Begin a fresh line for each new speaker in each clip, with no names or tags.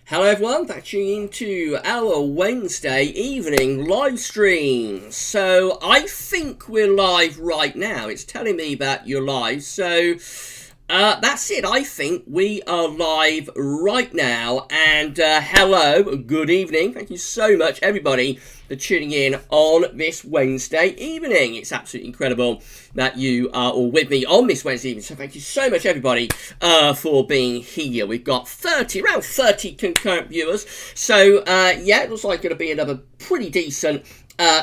Hello everyone, back tuning into our Wednesday evening live stream. So I think we're live right now. It's telling me that you're live. So that's it. I think we are live right now. And hello, good evening. Thank you so much everybody for tuning in on this Wednesday evening. It's absolutely incredible that you are all with me on this Wednesday evening. So thank you so much everybody for being here. We've got around 30 concurrent viewers. So yeah, it looks like it's going to be another pretty decent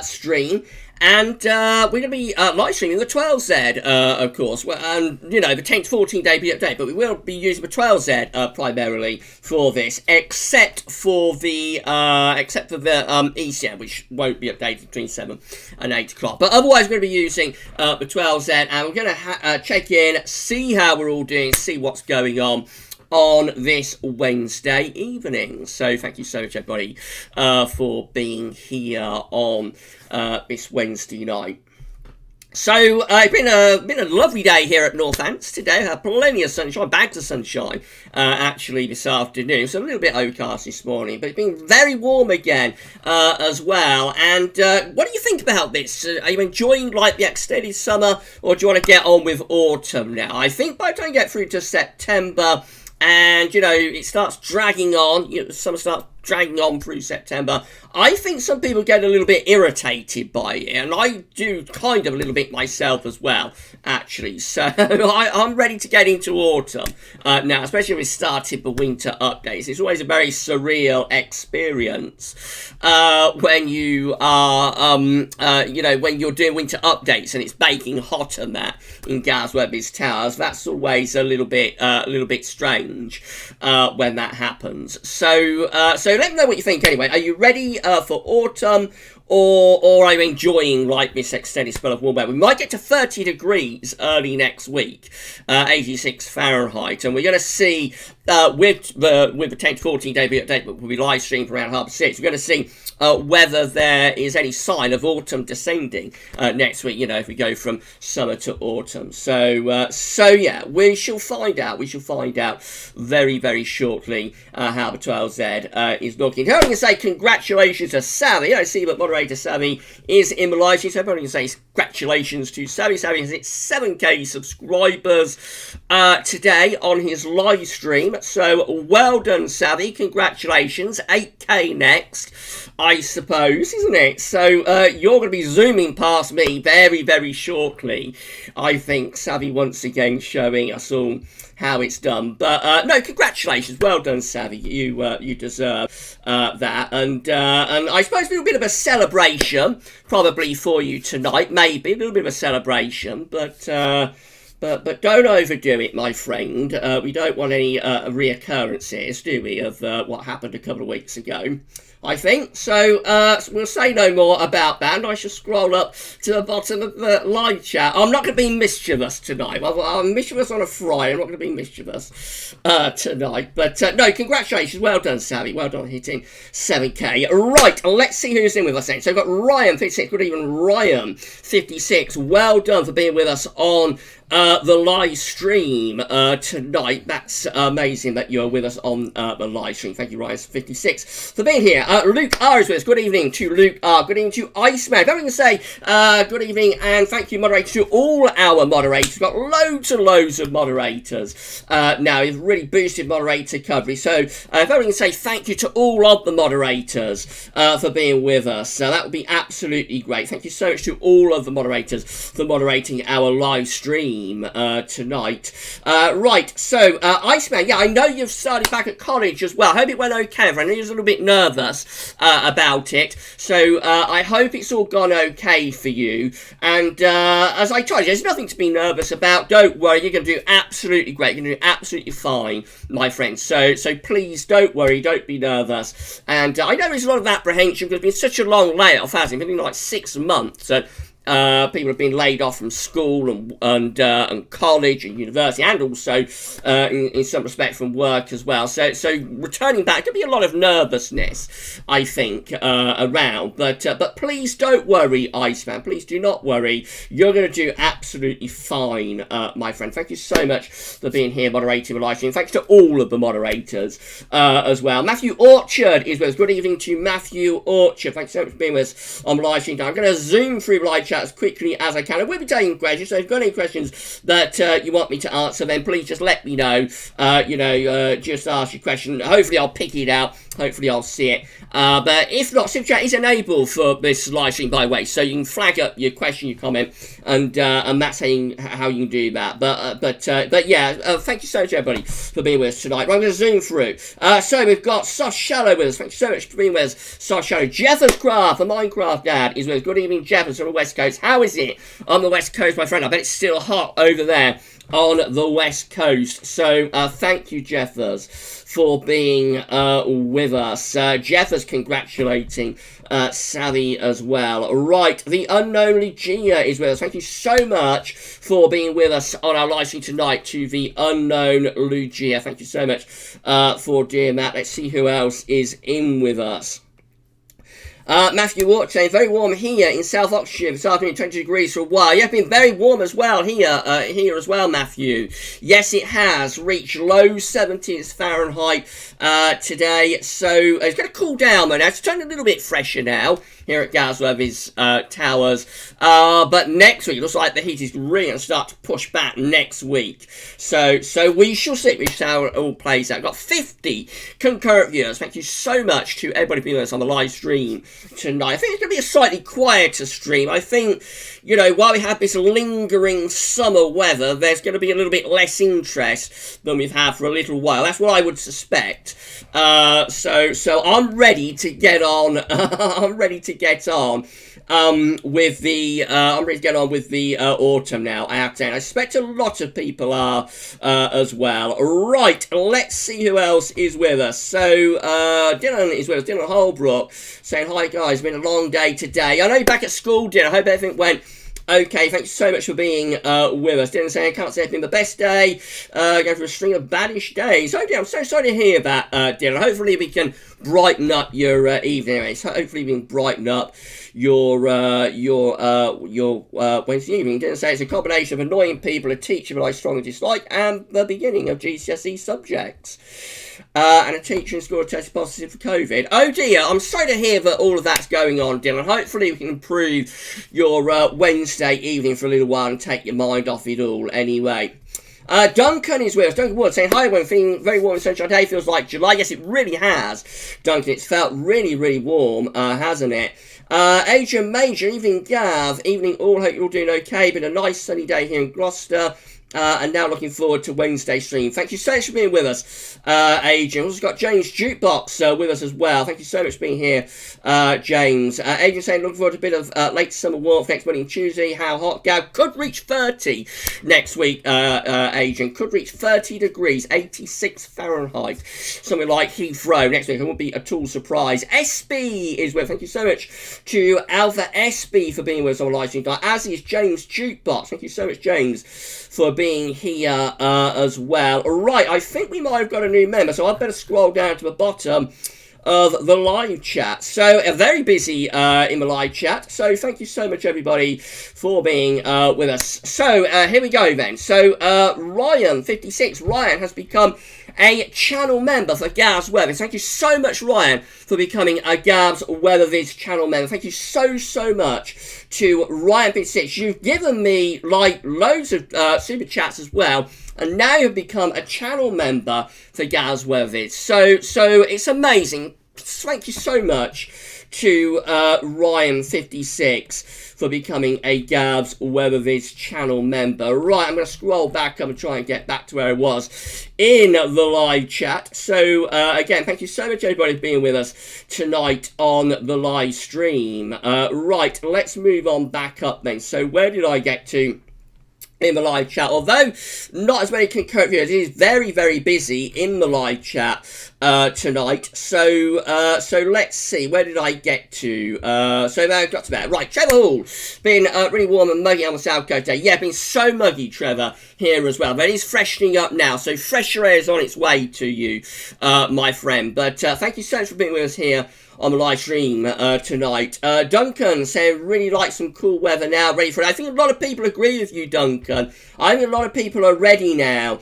stream. And we're going to be live streaming the 12Z, of course, and you know, the 10 to 14 day update. But we will be using the 12Z primarily for this, except for the ECM, which won't be updated between 7 and 8 o'clock. But otherwise, we're going to be using the 12Z, and we're going to check in, see how we're all doing, see what's going on this Wednesday evening. So thank you so much everybody for being here on this Wednesday night. So it's been a lovely day here at Northants today. Had plenty of sunshine, bags of sunshine actually this afternoon. It's a little bit overcast this morning, but it's been very warm again as well. And what do you think about this? Are you enjoying like the extended summer, or do you want to get on with autumn now? I think by the time you get through to September, and, you know, it starts dragging on, you know, summer starts dragging on through September, I think some people get a little bit irritated by it, and I do kind of a little bit myself as well, actually. So I'm ready to get into autumn now, especially when we started the winter updates. It's always a very surreal experience when you are, you know, when you're doing winter updates and it's baking hot and that in GavsWeatherVids towers. That's always a little bit strange when that happens. So let me know what you think anyway. Are you ready for autumn, or are you enjoying like this extended spell of warm weather? We might get to 30 degrees early next week, 86 Fahrenheit, and we're going to see with the 10 to 14 day update, but we'll be live streaming for around 6:30. We're going to see whether there is any sign of autumn descending next week. You know, if we go from summer to autumn. So yeah, we shall find out. We shall find out very, very shortly how the 12Z is looking. I'm going to say congratulations to Savvy. I see that moderator Savvy is in the live stream. So I'm going to say congratulations to Savvy. Savvy has hit 7k subscribers today on his live stream. So well done, Savvy. Congratulations. 8k next, I suppose, isn't it? So you're going to be zooming past me very, very shortly, I think. Savvy once again showing us all how it's done. But no, congratulations. Well done, Savvy. You deserve that. And I suppose a little bit of a celebration probably for you tonight. Maybe a little bit of a celebration, but don't overdo it, my friend. We don't want any reoccurrences, do we, of what happened a couple of weeks ago, I think. So we'll say no more about that, and I shall scroll up to the bottom of the live chat. I'm not going to be mischievous tonight. I'm mischievous on a Friday. I'm not going to be mischievous tonight. But no, congratulations. Well done, Savvy. Well done hitting 7k. Right, let's see who's in with us then. So we've got Ryan, 56. Good evening, Ryan, 56. Well done for being with us on the live stream tonight. That's amazing that you're with us on the live stream. Thank you, Ryan, 56, for being here. Luke R is with us. Good evening to Luke R. Good evening to Iceman. Don't even say good evening and thank you, moderators, to all our moderators. We've got loads and loads of moderators now. We've really boosted moderator coverage. So if I can say thank you to all of the moderators for being with us. So that would be absolutely great. Thank you so much to all of the moderators for moderating our live stream tonight. Right, so Iceman, yeah, I know you've started back at college as well. I hope it went okay. I know you was a little bit nervous about it, so I hope it's all gone okay for you. And as I told you, there's nothing to be nervous about. Don't worry, you're going to do absolutely great. You're going to do absolutely fine, my friend. So please don't worry, don't be nervous. And I know there's a lot of apprehension because it's been such a long layoff, hasn't it? It's been like 6 months. So People have been laid off from school and college and university, and also in some respect from work as well. So returning back, there'll be a lot of nervousness, I think, around. But please don't worry, Iceman. Please do not worry. You're going to do absolutely fine, my friend. Thank you so much for being here, moderating the live stream. Thanks to all of the moderators as well. Matthew Orchard is with us. Good evening to Matthew Orchard. Thanks so much for being with us on the live stream. I'm going to zoom through the live chat as quickly as I can. I will be taking questions, so if you've got any questions that you want me to answer, then please just let me know. Just ask your question. Hopefully I'll pick it out. Hopefully I'll see it. But if not, Super Chat is enabled for this live stream, by the way, so you can flag up your question, your comment, and that's how you can do that. But yeah, thank you so much, everybody, for being with us tonight. Right, I'm going to zoom through. So we've got Sos Shallow with us. Thank you so much for being with us, Sos Shallow. Jeffers Craft, the Minecraft Dad, is with us. Good evening, Jeffers, from the West Coast. How is it on the West Coast, my friend? I bet it's still hot over there on the West Coast. So thank you, Jeffers, for being with us. Jeffers congratulating Savvy as well. Right, the unknown Lugia is with us. Thank you so much for being with us on our live stream tonight, to the unknown Lugia. Thank you so much for doing that. Let's see who else is in with us. Matthew Watt saying, very warm here in South Oxfordshire this afternoon, 20 degrees for a while. Yeah, it's been very warm as well here as well, Matthew. Yes, it has reached low 70s Fahrenheit today, so it's going to cool down, man. It's turning a little bit fresher now here at GavsWeatherVids Towers, but next week it looks like the heat is really going to start to push back next week. So we shall see. We shall see how it all plays out. Got 50 concurrent viewers. Thank you so much to everybody being with us on the live stream tonight. I think it's going to be a slightly quieter stream. I think, while we have this lingering summer weather, there's going to be a little bit less interest than we've had for a little while. That's what I would suspect. So I'm ready to get on. I'm ready to get on with the autumn now. I have to say, and I suspect a lot of people are as well. Right, let's see who else is with us. So Dylan is with us. Dylan Holbrook saying, hi guys, it's been a long day today. I know you're back at school, Dylan. I hope everything went okay. Thanks so much for being with us. Dylan saying, I can't say it's been the best day. Going through a string of baddish days. Okay, I'm so sorry to hear that, Dylan. Hopefully we can brighten up your evening. Hopefully we can brighten up your Wednesday evening. Didn't say it's a combination of annoying people, a teacher that I strongly dislike, and the beginning of GCSE subjects. And a teacher in school tested positive for COVID. Oh dear, I'm sorry to hear that all of that's going on, Dylan. Hopefully we can improve your Wednesday evening for a little while and take your mind off it all anyway. Duncan is with us. Duncan Wood saying, hi, when feeling very warm and sunshine day, feels like July. Yes, it really has, Duncan. It's felt really, really warm, hasn't it? Adrian Major, evening Gav, evening all, hope you're all doing okay. Been a nice sunny day here in Gloucester. And now looking forward to Wednesday stream. Thank you so much for being with us, Adrian. We've also got James Jukebox with us as well. Thank you so much for being here, James. Adrian saying, looking forward to a bit of late summer warmth next Monday and Tuesday. How hot? Gav could reach 30 next week, Adrian. Could reach 30 degrees, 86 Fahrenheit. Something like Heathrow next week. It won't be at all surprise. SB is with. Thank you so much to Alpha SB for being with us on live stream, as is James Jukebox. Thank you so much, James, for being here as well. Right, I think we might have got a new member, so I'd better scroll down to the bottom of the live chat. So very busy in the live chat, so thank you so much everybody for being with us. So here we go then. So Ryan56, Ryan has become a channel member for GavsWeatherVids. Thank you so much, Ryan, for becoming a GavsWeatherVids channel member. Thank you so much to Ryan56. You've given me like loads of super chats as well, and now you've become a channel member for GavsWeatherVids. So it's amazing. Thank you so much to Ryan56 for becoming a GavsWeatherVids channel member. Right, I'm going to scroll back up and try and get back to where I was in the live chat. So, again, thank you so much, everybody, for being with us tonight on the live stream. Right, let's move on back up then. So, where did I get to in the live chat, although not as many concurrent viewers. It is very, very busy in the live chat tonight. So let's see, where did I get to? So there I got to that. Right, Trevor Hall, been really warm and muggy on the south coast today. Yeah, been so muggy, Trevor, here as well. But it is freshening up now, so fresher air is on its way to you, my friend. But thank you so much for being with us here on the live stream tonight. Duncan said, really like some cool weather now, ready for it. I think a lot of people agree with you, Duncan. I think a lot of people are ready now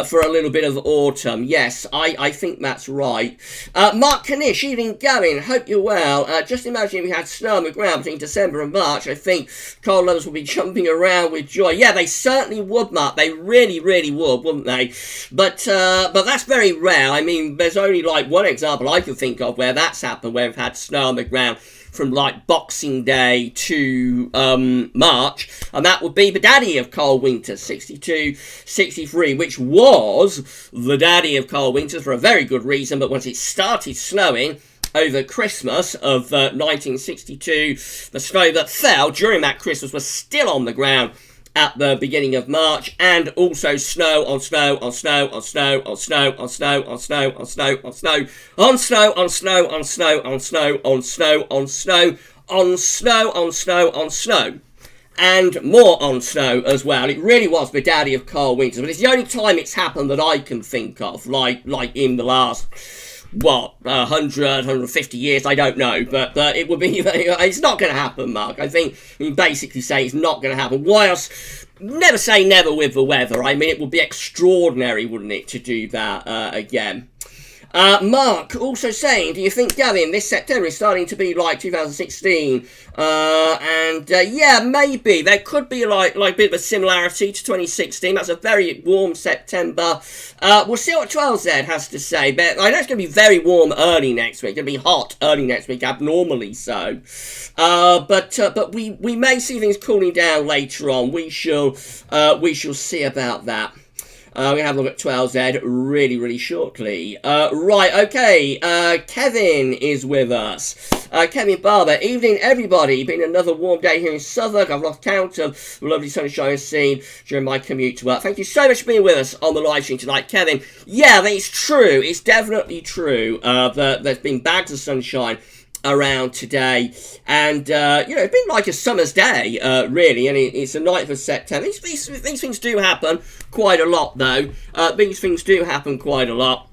for a little bit of autumn. Yes, I think that's right. Mark Kanish, evening Gavin, hope you're well. Just imagine if we had snow on the ground between December and March. I think cold lovers would be jumping around with joy. Yeah, they certainly would, Mark. They really, really would, wouldn't they? But that's very rare. I mean, there's only like one example I can think of where that's happened, where we've had snow on the ground from like Boxing Day to March, and that would be the daddy of cold winters, 62, 63, which was the daddy of cold winters for a very good reason. But once it started snowing over Christmas of 1962, the snow that fell during that Christmas was still on the ground at the beginning of March, and also snow on snow on snow on snow on snow on snow on snow on snow on snow on snow on snow on snow on snow on snow on snow on snow on snow on snow, and more on snow as well. It really was the daddy of cold winters, but it's the only time it's happened that I can think of, like in the last 100, 150 years, I don't know, but it would be, it's not going to happen, Mark. I think you basically say it's not going to happen. Whilst, never say never with the weather. I mean, it would be extraordinary, wouldn't it, to do that again. Mark also saying, do you think, Gavin, this September is starting to be like 2016? Yeah, maybe. There could be like a bit of a similarity to 2016. That's a very warm September. We'll see what 12Z has to say. But I know it's going to be very warm early next week. It's going to be hot early next week, abnormally so. But we may see things cooling down later on. We shall see about that. We're going to have a look at 12Z really, really shortly. Right, okay. Kevin is with us. Kevin Barber. Evening, everybody. Been another warm day here in Southwark. I've lost count of the lovely sunshine I've seen during my commute to work. Thank you so much for being with us on the live stream tonight, Kevin. Yeah, it's true. It's definitely true that there's been bags of sunshine around today, and it's been like a summer's day, really, and it's the 9th of September. These things do happen quite a lot, though. These things do happen quite a lot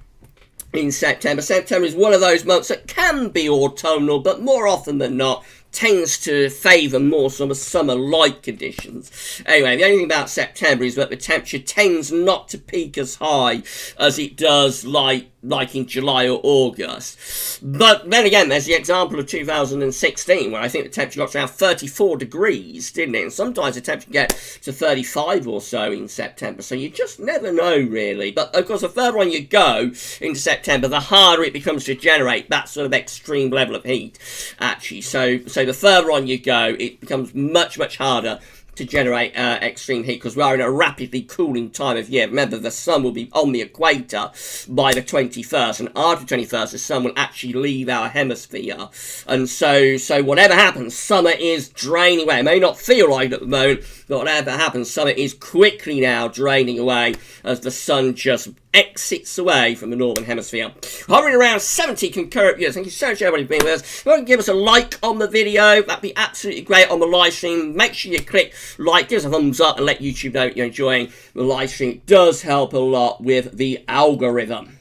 in September. September is one of those months that can be autumnal, but more often than not tends to favour more sort of summer-like conditions. Anyway, the only thing about September is that the temperature tends not to peak as high as it does like in July or August. But then again, there's the example of 2016, where I think the temperature got to around 34 degrees, didn't it? And sometimes the temperature can get to 35 or so in September, so you just never know, really. But, of course, the further on you go into September, the harder it becomes to generate that sort of extreme level of heat, actually. So the further on you go, it becomes much, much harder to generate extreme heat, because we are in a rapidly cooling time of year. Remember, the sun will be on the equator by the 21st, and after the 21st, the sun will actually leave our hemisphere. And so whatever happens, summer is draining away. It may not feel like it at the moment, but whatever happens, summer is quickly now draining away as the sun just exits away from the northern hemisphere. Hovering around 70 concurrent viewers. Thank you so much, everybody, for being with us. If you want to give us a like on the video, that'd be absolutely great on the live stream. Make sure you click like, give us a thumbs up, and let YouTube know you're enjoying the live stream. It does help a lot with the algorithm.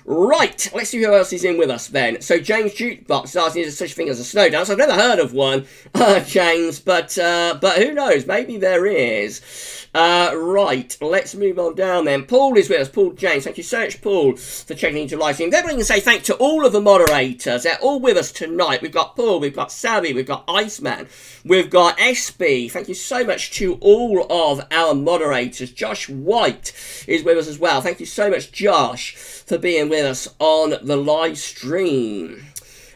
Right, let's see who else is in with us then. So James Jukebox is asking, is there such a thing as a snow dance? I've never heard of one, James, but who knows? Maybe there is. Right, let's move on down then. Paul is with us. Paul James, thank you so much, Paul, for checking into live stream. Everybody can say thank you to all of the moderators. They're all with us tonight. We've got Paul, we've got Savvy, we've got Iceman, we've got SB. Thank you so much to all of our moderators. Josh White is with us as well. Thank you so much, Josh, for being with us on the live stream.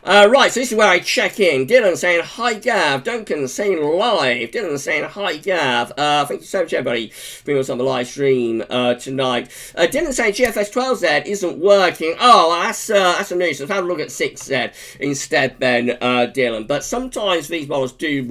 Right, so this is where I check in. Dylan saying, hi Gav. Duncan saying live. Dylan saying, hi Gav. Thank you so much, everybody, for being with us on the live stream tonight. Dylan saying GFS 12Z isn't working. Oh, that's a nuisance. Have a look at 6Z instead then, Dylan. But sometimes these models do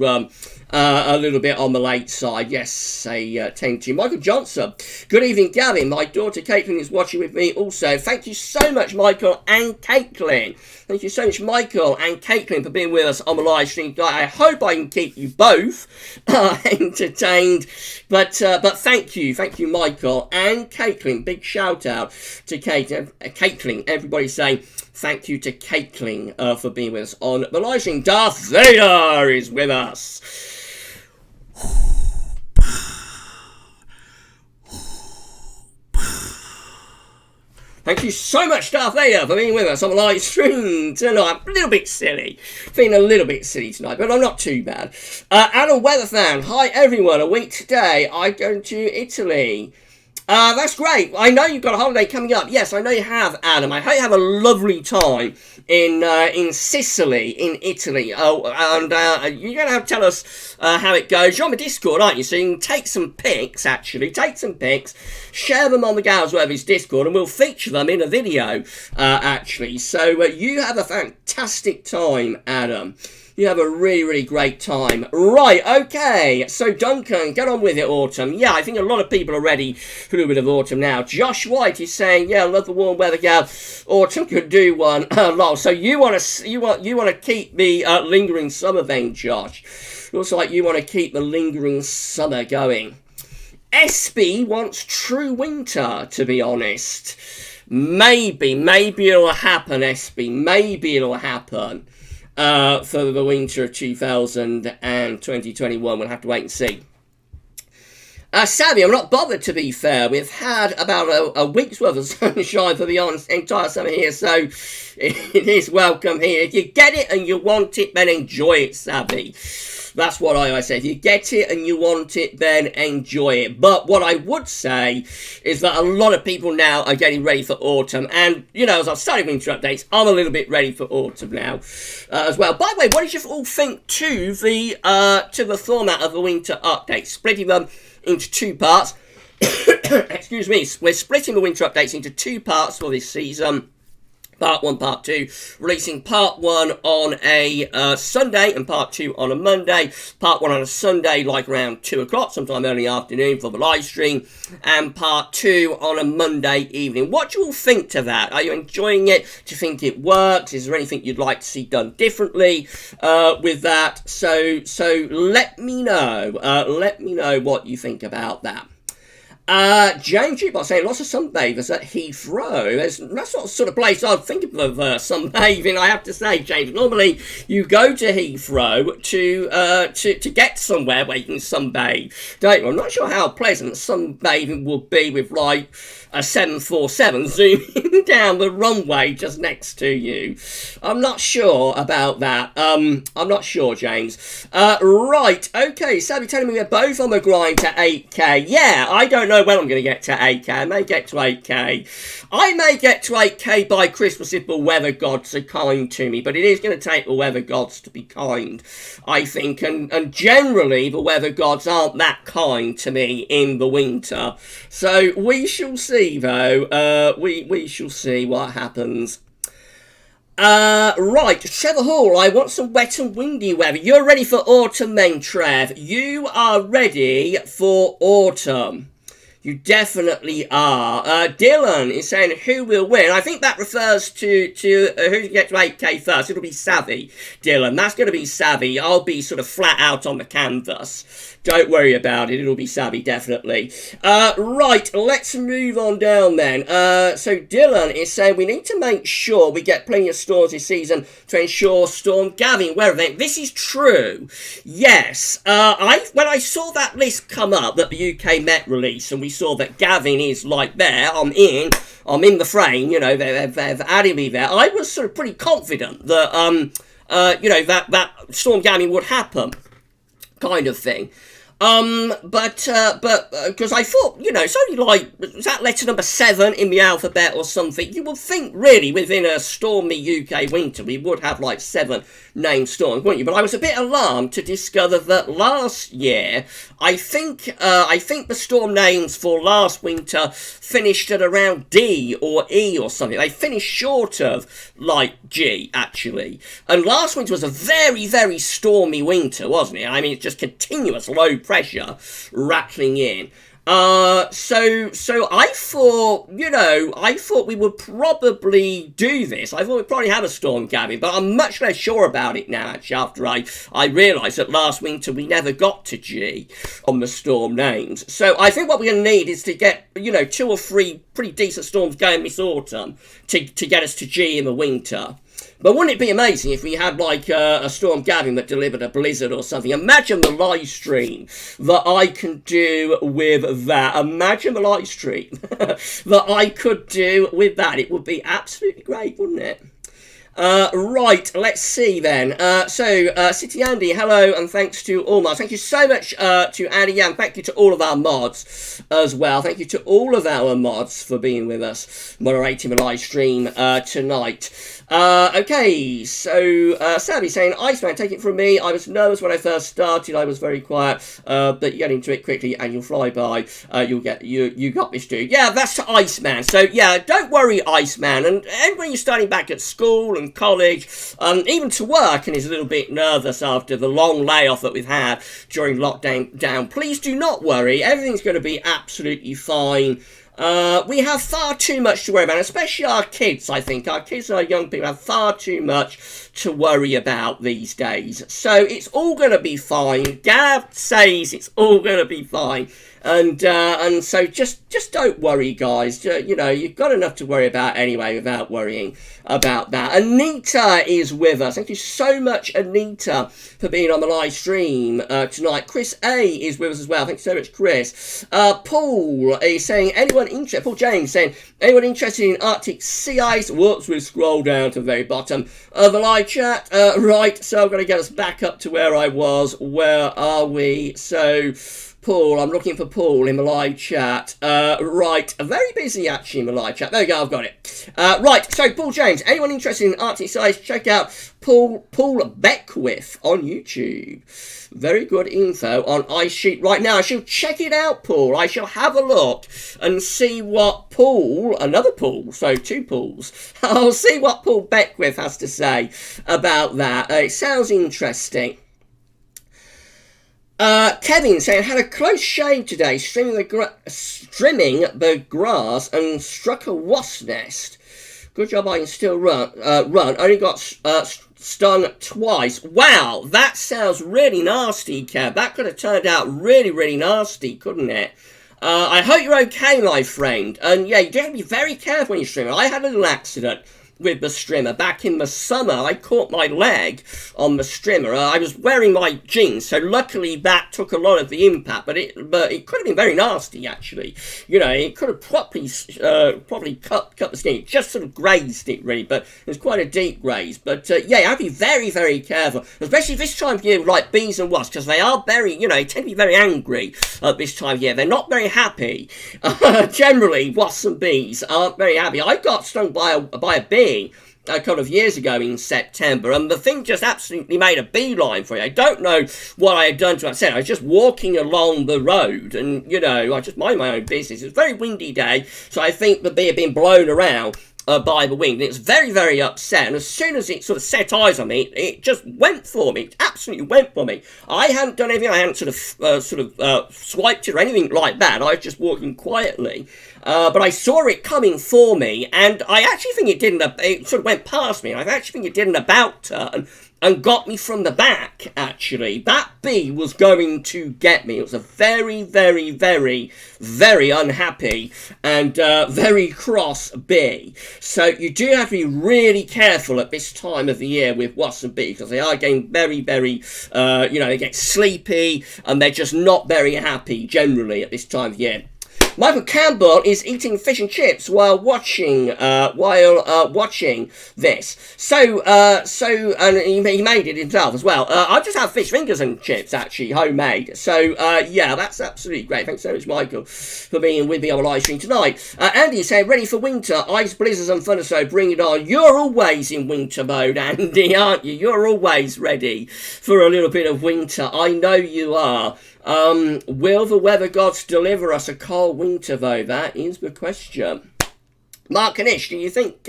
a little bit on the late side. Yes, a 10-2. Michael Johnson. Good evening, Gavin. My daughter Caitlin is watching with me also. Thank you so much, Michael and Caitlin. Thank you so much, Michael and Caitlin, for being with us on the live stream. I hope I can keep you both entertained. But thank you, Michael and Caitlin. Big shout out to Caitlin. Everybody say thank you to Caitlin for being with us on the live stream. Darth Vader is with us. Thank you so much, Darth Vader, for being with us on the live stream tonight. A little bit silly. Feeling a little bit silly tonight, but I'm not too bad. Adam Weatherfan. Hi, everyone. A week today, I'm going to Italy. That's great. I know you've got a holiday coming up. Yes, I know you have, Adam. I hope you have a lovely time in Sicily, in Italy. Oh, and you're going to have to tell us how it goes. You're on the Discord, aren't you? So you can take some pics, actually. Take some pics, share them on the GavsWeatherVids Discord, and we'll feature them in a video, actually. So you have a fantastic time, Adam. You have a really, really great time. Right, okay. So, Duncan, get on with it, Autumn. Yeah, I think a lot of people are ready for a little bit of autumn now. Josh White is saying, yeah, I love the warm weather, Gav. Autumn could do one. Lol. So you want to keep the lingering summer then, Josh. Looks like you want to keep the lingering summer going. SB wants true winter, to be honest. Maybe it'll happen, SB. Maybe it'll happen. For the winter of 2021. We'll have to wait and see. Savvy, I'm not bothered, to be fair. We've had about a week's worth of sunshine for the entire summer here, so it is welcome here. If you get it and you want it, then enjoy it, Savvy. That's what I always say. If you get it and you want it, then enjoy it. But what I would say is that a lot of people now are getting ready for autumn. And, you know, as I've started winter updates, I'm a little bit ready for autumn now as well. By the way, what did you all think to the format of the winter updates? Splitting them into two parts. Excuse me. We're splitting the winter updates into two parts for this season. Part 1, Part 2, releasing Part 1 on a Sunday and Part 2 on a Monday. Part 1 on a Sunday, like around 2 o'clock, sometime early afternoon for the live stream. And Part 2 on a Monday evening. What do you all think to that? Are you enjoying it? Do you think it works? Is there anything you'd like to see done differently with that? So let me know. Let me know what you think about that. James Jukebox saying lots of sunbathers at Heathrow. That's not the sort of place I'd think of sunbathing, I have to say, James. Normally, you go to Heathrow to get somewhere where you can sunbathe, don't you? I'm not sure how pleasant sunbathing would be with, like, a 747 zooming down the runway just next to you. I'm not sure about that. I'm not sure, James. Right, okay, Savvy telling me we're both on the grind to 8k. Yeah, I don't know when I'm going to get to 8k. I may get to 8k. I may get to 8k by Christmas if the weather gods are kind to me, but it is going to take the weather gods to be kind, I think, and generally the weather gods aren't that kind to me in the winter. So we shall see, though. We shall see what happens. Right, Trevor Hall, I want some wet and windy weather. You're ready for autumn then, Trev. You are ready for autumn. You definitely are. Dylan is saying who will win. I think that refers to who gets to 8k first. It'll be Savvy, Dylan. That's going to be Savvy. I'll be sort of flat out on the canvas. Don't worry about it. It'll be Savvy, definitely. Right, let's move on down then. So Dylan is saying we need to make sure we get plenty of storms this season to ensure Storm Gavin weather event. This is true. Yes. When I saw that list come up, that the UK Met release, and we saw that Gavin is like there, I'm in the frame, you know, they've added me there. I was sort of pretty confident that, you know, that Storm Gavin would happen, kind of thing. But because I thought, it's only like, was that letter number 7 in the alphabet or something? You would think, really, within a stormy UK winter, we would have like 7 named storms, wouldn't you? But I was a bit alarmed to discover that last year, I think the storm names for last winter finished at around D or E or something. They finished short of like G, actually. And last winter was a very, very stormy winter, wasn't it? I mean, it's just continuous low pressure rattling in. So I thought, I thought we would probably do this. I thought we'd probably have a storm, Gavin, but I'm much less sure about it now, actually, after I realised that last winter we never got to G on the storm names. So I think what we're going to need is to get, 2 or 3 pretty decent storms going this autumn to get us to G in the winter. But wouldn't it be amazing if we had like a storm, Gavin, that delivered a blizzard or something? Imagine the live stream that I can do with that. Imagine the live stream that I could do with that. It would be absolutely great, wouldn't it? Right, let's see then. City Andy, hello, and thanks to all mods. Thank you so much to Andy, and thank you to all of our mods as well. Thank you to all of our mods for being with us, moderating the live stream tonight. Okay, so Savvy saying, Iceman, take it from me. I was nervous when I first started. I was very quiet, but you get into it quickly and you'll fly by. You got this, dude. Yeah, that's to Iceman. So yeah, don't worry, Iceman. And when you're starting back at school and college, even to work, and is a little bit nervous after the long layoff that we've had during lockdown, please do not worry. Everything's going to be absolutely fine. We have far too much to worry about, especially our kids, I think. Our kids and our young people have far too much to worry about these days. So it's all going to be fine. Gav says it's all going to be fine. And so just don't worry, guys. You've got enough to worry about anyway without worrying about that. Anita is with us. Thank you so much, Anita, for being on the live stream tonight. Chris A is with us as well. Thank you so much, Chris. Paul is saying, Paul James saying, anyone interested in Arctic sea ice? Whoops, we'll scroll down to the very bottom of the live chat. Right, so I'm going to get us back up to where I was. Where are we? So Paul, I'm looking for Paul in the live chat. Right, very busy actually in the live chat. There we go, I've got it. Right, so Paul James, anyone interested in Arctic sea ice, check out Paul Beckwith on YouTube. Very good info on Ice Sheet right now. I shall check it out, Paul. I shall have a look and see what another Paul, so 2 Pauls. I'll see what Paul Beckwith has to say about that. It sounds interesting. Kevin saying, had a close shave today, trimming the grass and struck a wasp nest. Good job I can still run. Only got stung twice. Wow, that sounds really nasty, Kev. That could have turned out really, really nasty, couldn't it? I hope you're okay, my friend. And yeah, you do have to be very careful when you're streaming. I had a little accident with the strimmer back in the summer. I caught my leg on the strimmer. I was wearing my jeans, so luckily that took a lot of the impact, but it could have been very nasty, actually. It could have probably cut the skin. It just sort of grazed it, really, but it was quite a deep graze. But yeah, you have to be very, very careful, especially this time of year with like bees and wasps, because they are very, they tend to be very angry at this time of year. They're not very happy. Generally, wasps and bees aren't very happy. I got stung by a bee a couple of years ago in September, and the thing just absolutely made a beeline for it. I don't know what I had done to upset. I was just walking along the road, and I just mind my own business. It was a very windy day, so I think the bee had been blown around by the wind. It was very, very upset, and as soon as it sort of set eyes on me, it just went for me. It absolutely went for me. I hadn't done anything. I hadn't sort of swiped it or anything like that. I was just walking quietly. But I saw it coming for me, and I actually think it sort of went past me. I actually think it did an about turn and got me from the back, actually. That bee was going to get me. It was a very, very, very, very unhappy and very cross bee. So you do have to be really careful at this time of the year with wasps and bees, because they are getting very, very, they get sleepy, and they're just not very happy generally at this time of year. Michael Campbell is eating fish and chips while watching this. So and he made it himself as well. I just have fish fingers and chips, actually, homemade. So, yeah, that's absolutely great. Thanks so much, Michael, for being with me on the live stream tonight. Andy saying, ready for winter, ice, blizzards and thunder, so bring it on. You're always in winter mode, Andy, aren't you? You're always ready for a little bit of winter. I know you are. Will the weather gods deliver us a cold winter, though? That is the question. Mark Kanish, do you think,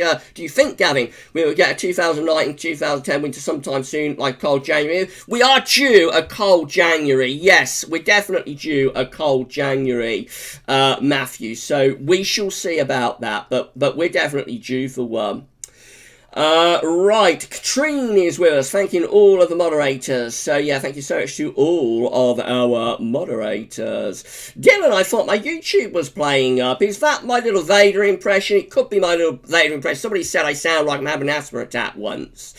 Gavin, we will get a 2009 and 2010 winter sometime soon, like cold January? We are due a cold January. Yes, we're definitely due a cold January, Matthew. So we shall see about that, but we're definitely due for one. Right, Katrine is with us, thanking all of the moderators. So yeah, thank you so much to all of our moderators. Dylan, I thought my YouTube was playing up. Is that my little Vader impression? It could be my little Vader impression. Somebody said I sound like I'm having an asthma attack once.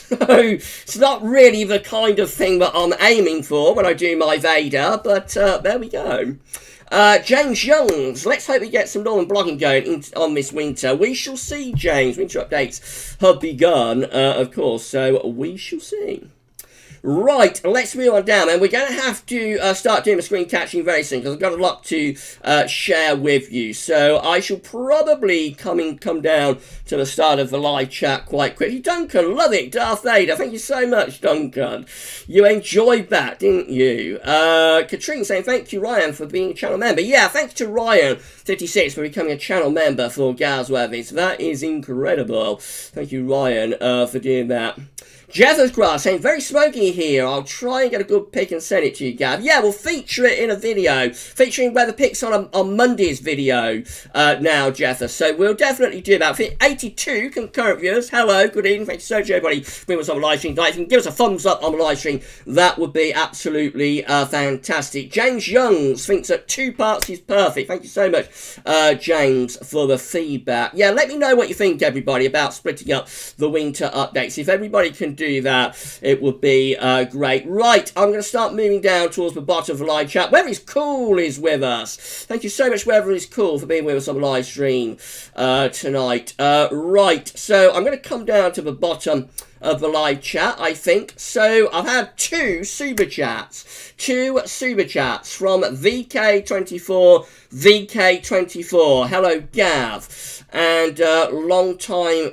So it's not really the kind of thing that I'm aiming for when I do my Vader, but there we go. James Youngs, let's hope we get some Northern blogging going on this winter. We shall see, James. Winter updates have begun, of course, so we shall see. Right, let's move on down, and we're going to have to start doing the screen catching very soon, because I've got a lot to share with you. So I shall probably come down to the start of the live chat quite quickly. Duncan, love it, Darth Vader. Thank you so much, Duncan. You enjoyed that, didn't you? Katrine saying, thank you, Ryan, for being a channel member. Yeah, thanks to Ryan56 for becoming a channel member for GavsWeatherVids. That is incredible. Thank you, Ryan, for doing that. Jeffers Grass saying, very smoky here. I'll try and get a good pic and send it to you, Gav. Yeah, we'll feature it in a video. Featuring weather pics on Monday's video now, Jeffers. So we'll definitely do that. 82 concurrent viewers. Hello, good evening. Thank you so much, everybody, being with us on the live stream tonight. If you can give us a thumbs up on the live stream, that would be absolutely fantastic. James Youngs thinks that 2 parts is perfect. Thank you so much, James, for the feedback. Yeah, let me know what you think, everybody, about splitting up the winter updates. If everybody can do that, it would be great. Right, I'm going to start moving down towards the bottom of the live chat. Whether is cool is with us. Thank you so much, Whether is cool, for being with us on the live stream tonight. Right, so I'm going to come down to the bottom of the live chat, I think. So I've had 2 super chats from VK24. Hello, Gav. And a long time,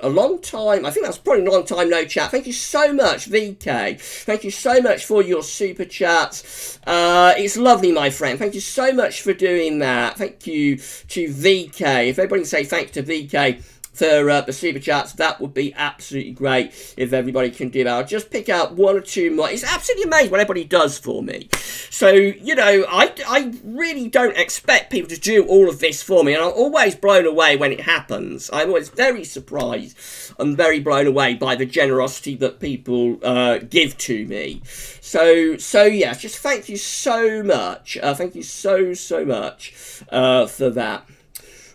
I think that's probably a long time no chat. Thank you so much, VK. Thank you so much for your super chats. It's lovely, my friend. Thank you so much for doing that. Thank you to VK. If everybody can say thanks to VK for the super chats, that would be absolutely great if everybody can do that. I'll just pick out 1 or 2 more. It's absolutely amazing what everybody does for me. So, you know, I really don't expect people to do all of this for me, and I'm always blown away when it happens. I'm always very surprised and very blown away by the generosity that people give to me. So yeah, just thank you so much. Thank you so much for that.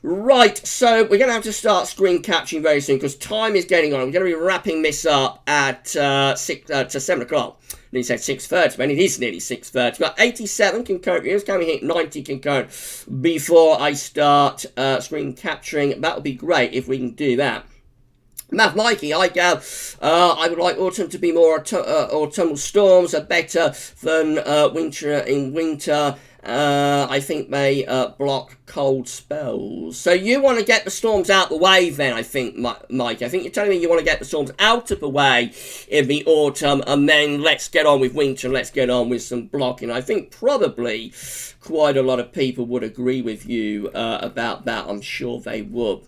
Right, so we're going to have to start screen capturing very soon because time is getting on. We're going to be wrapping this up at 7 o'clock. Nearly said 6:30, but it is nearly 6:30. We've got 87 concurrent viewers. Can we hit 90 concurrent before I start screen capturing? That would be great if we can do that. Math Mikey, I Gav, I would like autumn to be more autumnal storms are better than winter in winter. I think they block cold spells. So you want to get the storms out the way then, I think, Mike. I think you're telling me you want to get the storms out of the way in the autumn, and then let's get on with winter, let's get on with some blocking. I think probably quite a lot of people would agree with you about that. I'm sure they would.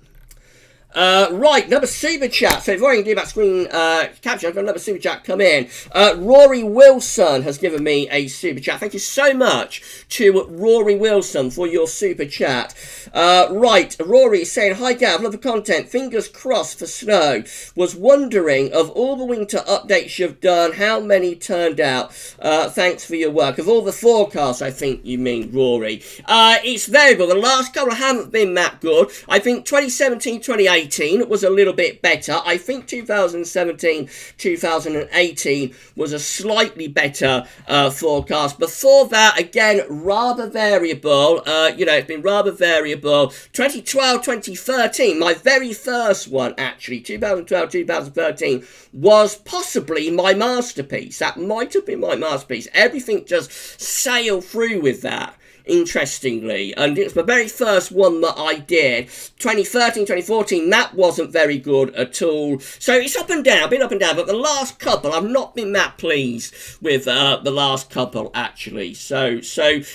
Right, another super chat. So before I can do that screen capture, I've got another super chat come in. Rory Wilson has given me a super chat. Thank you so much to Rory Wilson for your super chat. Right, Rory is saying, hi Gav, love the content. Fingers crossed for snow. Was wondering, of all the winter updates you've done, how many turned out? Thanks for your work. Of all the forecasts, I think you mean, Rory. It's variable. The last couple haven't been that good. I think 2017, 2018 2018 was a little bit better. I think 2017, 2018 was a slightly better forecast. Before that, again, rather variable. It's been rather variable. 2012, 2013, my very first one, actually, 2012, 2013, was possibly my masterpiece. That might have been my masterpiece. Everything just sailed through with that, interestingly, and it's the very first one that I did. 2013, 2014, that wasn't very good at all. So it's up and down, been up and down, but the last couple, I've not been that pleased with the last couple, actually. So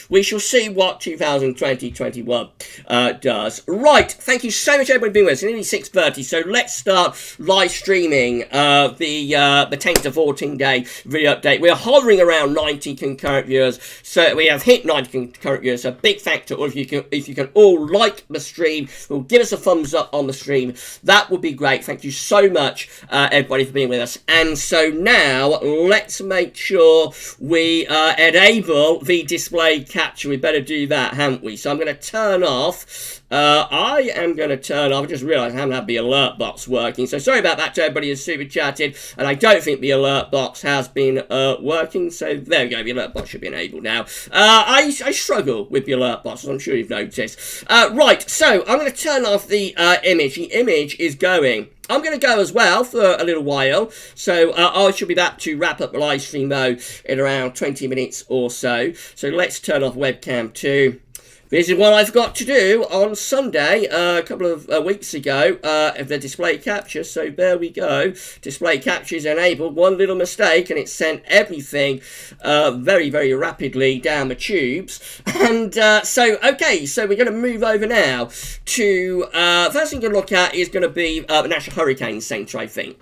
we shall see what 2020-21 does. Right, thank you so much, everybody, for being with us. It's nearly 6:30, so let's start live streaming the 10 to 14 day video update. We're hovering around 90 concurrent viewers, so we have hit 90 concurrent viewers. So big factor, or if you can all like the stream, or give us a thumbs up on the stream, that would be great. Thank you so much, everybody, for being with us. And so now let's make sure we enable the display capture. We better do that, haven't we? So I'm going to turn off. I am going to turn off. I just realised I haven't had the alert box working. So sorry about that to everybody who's super chatted. And I don't think the alert box has been working. So there we go. The alert box should be enabled now. I struggle with the alert box, as I'm sure you've noticed. Right, so I'm going to turn off the image. The image is going. I'm going to go as well for a little while, so I should be back to wrap up the live stream though in around 20 minutes or so. So let's turn off webcam 2. This is what I forgot to do on Sunday, a couple of weeks ago, the display capture. So there we go. Display capture is enabled. One little mistake and it sent everything very, very rapidly down the tubes. And okay, so we're going to move over now to, first thing to look at is going to be the National Hurricane Centre, I think.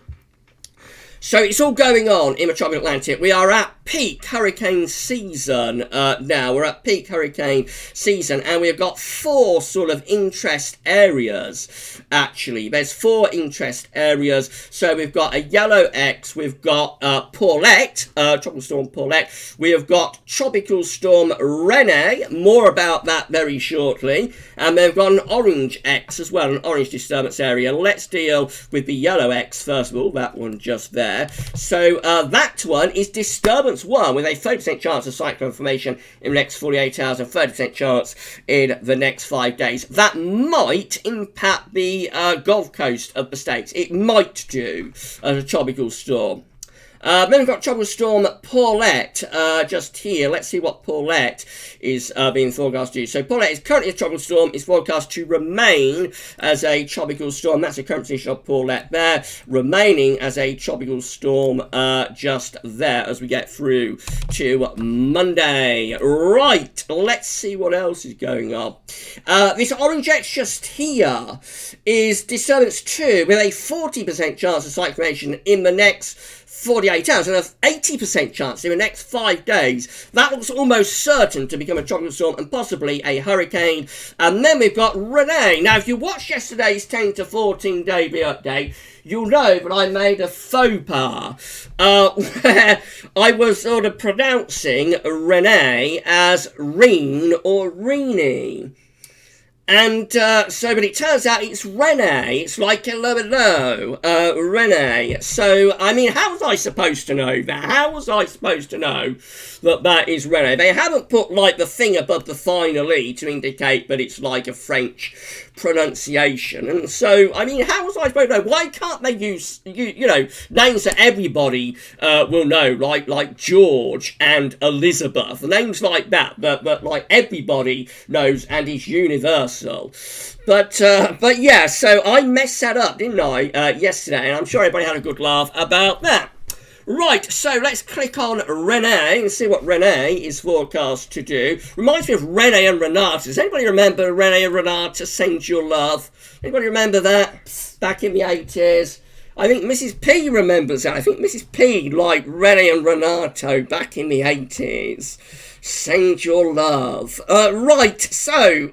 So it's all going on in the tropical Atlantic. We are at peak hurricane season now. We're at peak hurricane season, and we've got 4 sort of interest areas, actually. There's 4 interest areas. So we've got a yellow X, we've got Paulette, tropical storm Paulette. We have got tropical storm Rene, more about that very shortly. And then we've got an orange X as well, an orange disturbance area. Let's deal with the yellow X first of all, that one just there. So that one is disturbance 1 with a 30% chance of cyclone formation in the next 48 hours and 30% chance in the next 5 days. That might impact the Gulf Coast of the States. It might do as a tropical storm. Then we've got tropical storm Paulette just here. Let's see what Paulette is being forecast to do. So Paulette is currently a tropical storm. It's forecast to remain as a tropical storm. That's the current position of Paulette there, remaining as a tropical storm just there as we get through to Monday. Right, let's see what else is going on. This orange X just here is disturbance 2 with a 40% chance of cyclone formation in the next 48 hours and an 80% chance in the next 5 days. That looks almost certain to become a tropical storm and possibly a hurricane. And then we've got Rene. Now, if you watched yesterday's 10 to 14 day update, you'll know that I made a faux pas where I was sort of pronouncing Rene as Reen or Reenie. And but it turns out it's Rene. It's like hello, Rene. So, I mean, how was I supposed to know that? How was I supposed to know that that is Rene? They haven't put, like, the thing above the final E to indicate that it's like a French pronunciation. And so, I mean, how was I supposed to know? Why can't they use, you know, names that everybody will know, like George and Elizabeth, names like that like everybody knows and is universal. But yeah, so I messed that up, didn't I, yesterday, and I'm sure everybody had a good laugh about that. Right, so let's click on Rene and see what Rene is forecast to do. Reminds me of Rene and Renata. Does anybody remember Rene and Renata, Send Your Love? Anybody remember that back in the 80s? I think Mrs. P remembers that. I think Mrs. P liked Rene and Renato back in the 80s. Send Your Love. Right, so,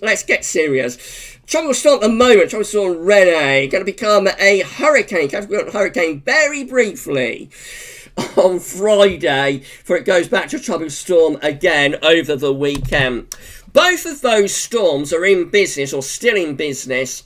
let's get serious. Tropical storm at the moment, tropical storm Rene, going to become a hurricane, category hurricane very briefly on Friday, before it goes back to a tropical storm again over the weekend. Both of those storms are in business, or still in business.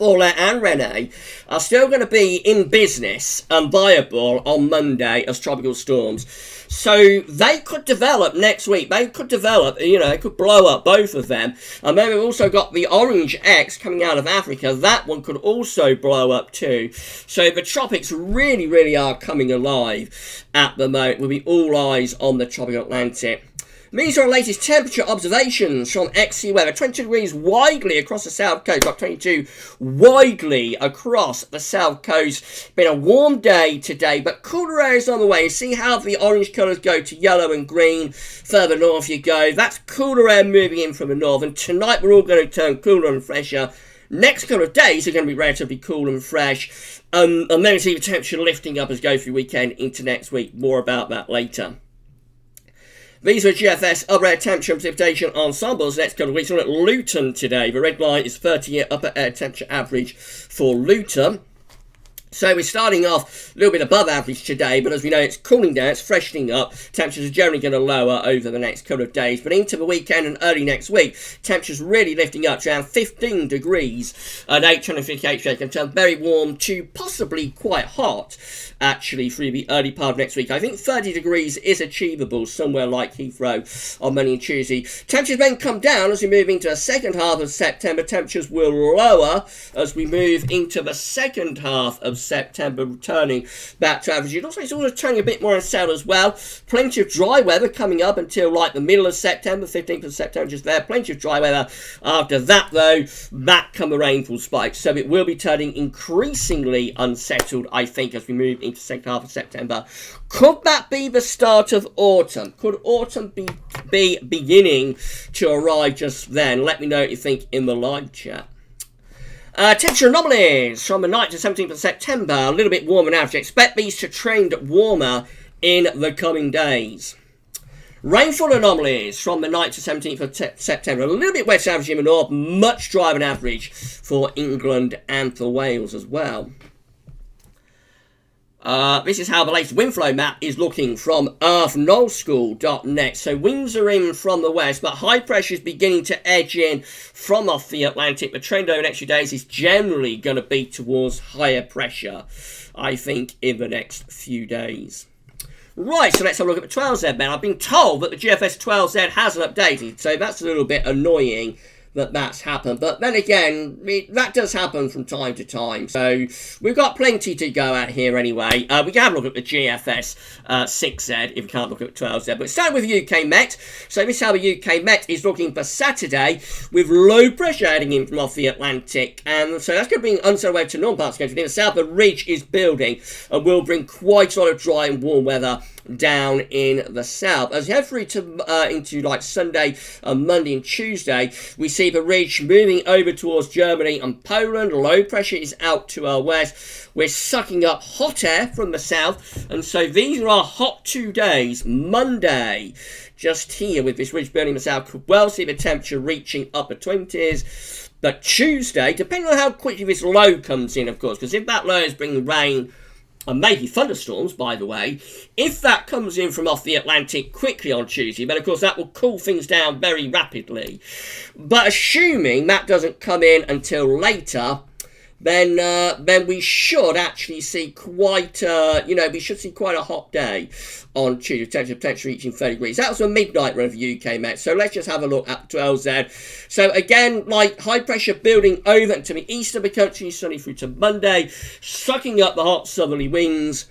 Paula and Renee are still going to be in business and viable on Monday as tropical storms. So they could develop next week. They could develop, they could blow up, both of them. And then we've also got the Orange X coming out of Africa. That one could also blow up too. So the tropics really, really are coming alive at the moment. We'll be all eyes on the tropical Atlantic. These are our latest temperature observations from XC Weather. 22 degrees widely across the south coast. Got 22 widely across the south coast. Been a warm day today, but cooler air is on the way. See how the orange colours go to yellow and green. Further north you go. That's cooler air moving in from the north. And tonight we're all going to turn cooler and fresher. Next couple of days are going to be relatively cool and fresh. And then we see the temperature lifting up as we go through the weekend into next week. More about that later. These are GFS upper air temperature and precipitation ensembles. Next couple of weeks, we're at Luton today. The red line is 30-year upper air temperature average for Luton. So we're starting off a little bit above average today, but as we know, it's cooling down, it's freshening up. Temperatures are generally going to lower over the next couple of days. But into the weekend and early next week, temperatures really lifting up to around 15 degrees at 858. So it can turn very warm to possibly quite hot, actually, through the early part of next week. I think 30 degrees is achievable somewhere like Heathrow on Monday and Tuesday. Temperatures then come down as we move into the second half of September. Temperatures will lower as we move into the second half of September, returning back to average. It also is also turning a bit more in south as well. Plenty of dry weather coming up until like the middle of September, 15th of September, just there. Plenty of dry weather. After that, though, back come the rainfall spikes. So it will be turning increasingly unsettled, I think, as we move into the second half of September. Could that be the start of autumn? Could autumn be beginning to arrive just then? Let me know what you think in the live chat. Temperature anomalies from the 9th to 17th of September. A little bit warmer than average. Expect these to trend warmer in the coming days. Rainfall anomalies from the 9th to 17th of September. A little bit wet average in the north. Much drier than average for England and for Wales as well. This is how the latest wind flow map is looking from earthnullschool.net. So winds are in from the west, but high pressure is beginning to edge in from off the Atlantic. The trend over the next few days is generally going to be towards higher pressure, I think, in the next few days. Right, so let's have a look at the 12Z then. I've been told that the GFS 12Z hasn't updated, so that's a little bit annoying that that's happened. But then again, that does happen from time to time. So we've got plenty to go at here anyway. We can have a look at the GFS 6Z if we can't look at 12Z. But starting with UK Met. So this is how the UK Met is looking for Saturday with low pressure heading in from off the Atlantic. And so that's going to bring unsettled weather to northern parts of the country. In the south, the ridge is building and will bring quite a lot of dry and warm weather down in the south. As we head through to into like Sunday and Monday and Tuesday, we see the ridge moving over towards Germany and Poland. Low pressure is out to our west. We're sucking up hot air from the south, and so these are our hot 2 days. Monday, just here with this ridge building in the south, could well see the temperature reaching upper 20s. But Tuesday, depending on how quickly this low comes in, of course, because if that low is bringing rain and maybe thunderstorms, by the way, if that comes in from off the Atlantic quickly on Tuesday, then of course that will cool things down very rapidly. But assuming that doesn't come in until later, then we should actually see quite we should see quite a hot day on Tuesday, temperature reaching 30 degrees. That was a midnight run of UK Met. So let's just have a look at 12Z. So again, like high pressure building over to the east of the country, sunny through to Monday, sucking up the hot southerly winds.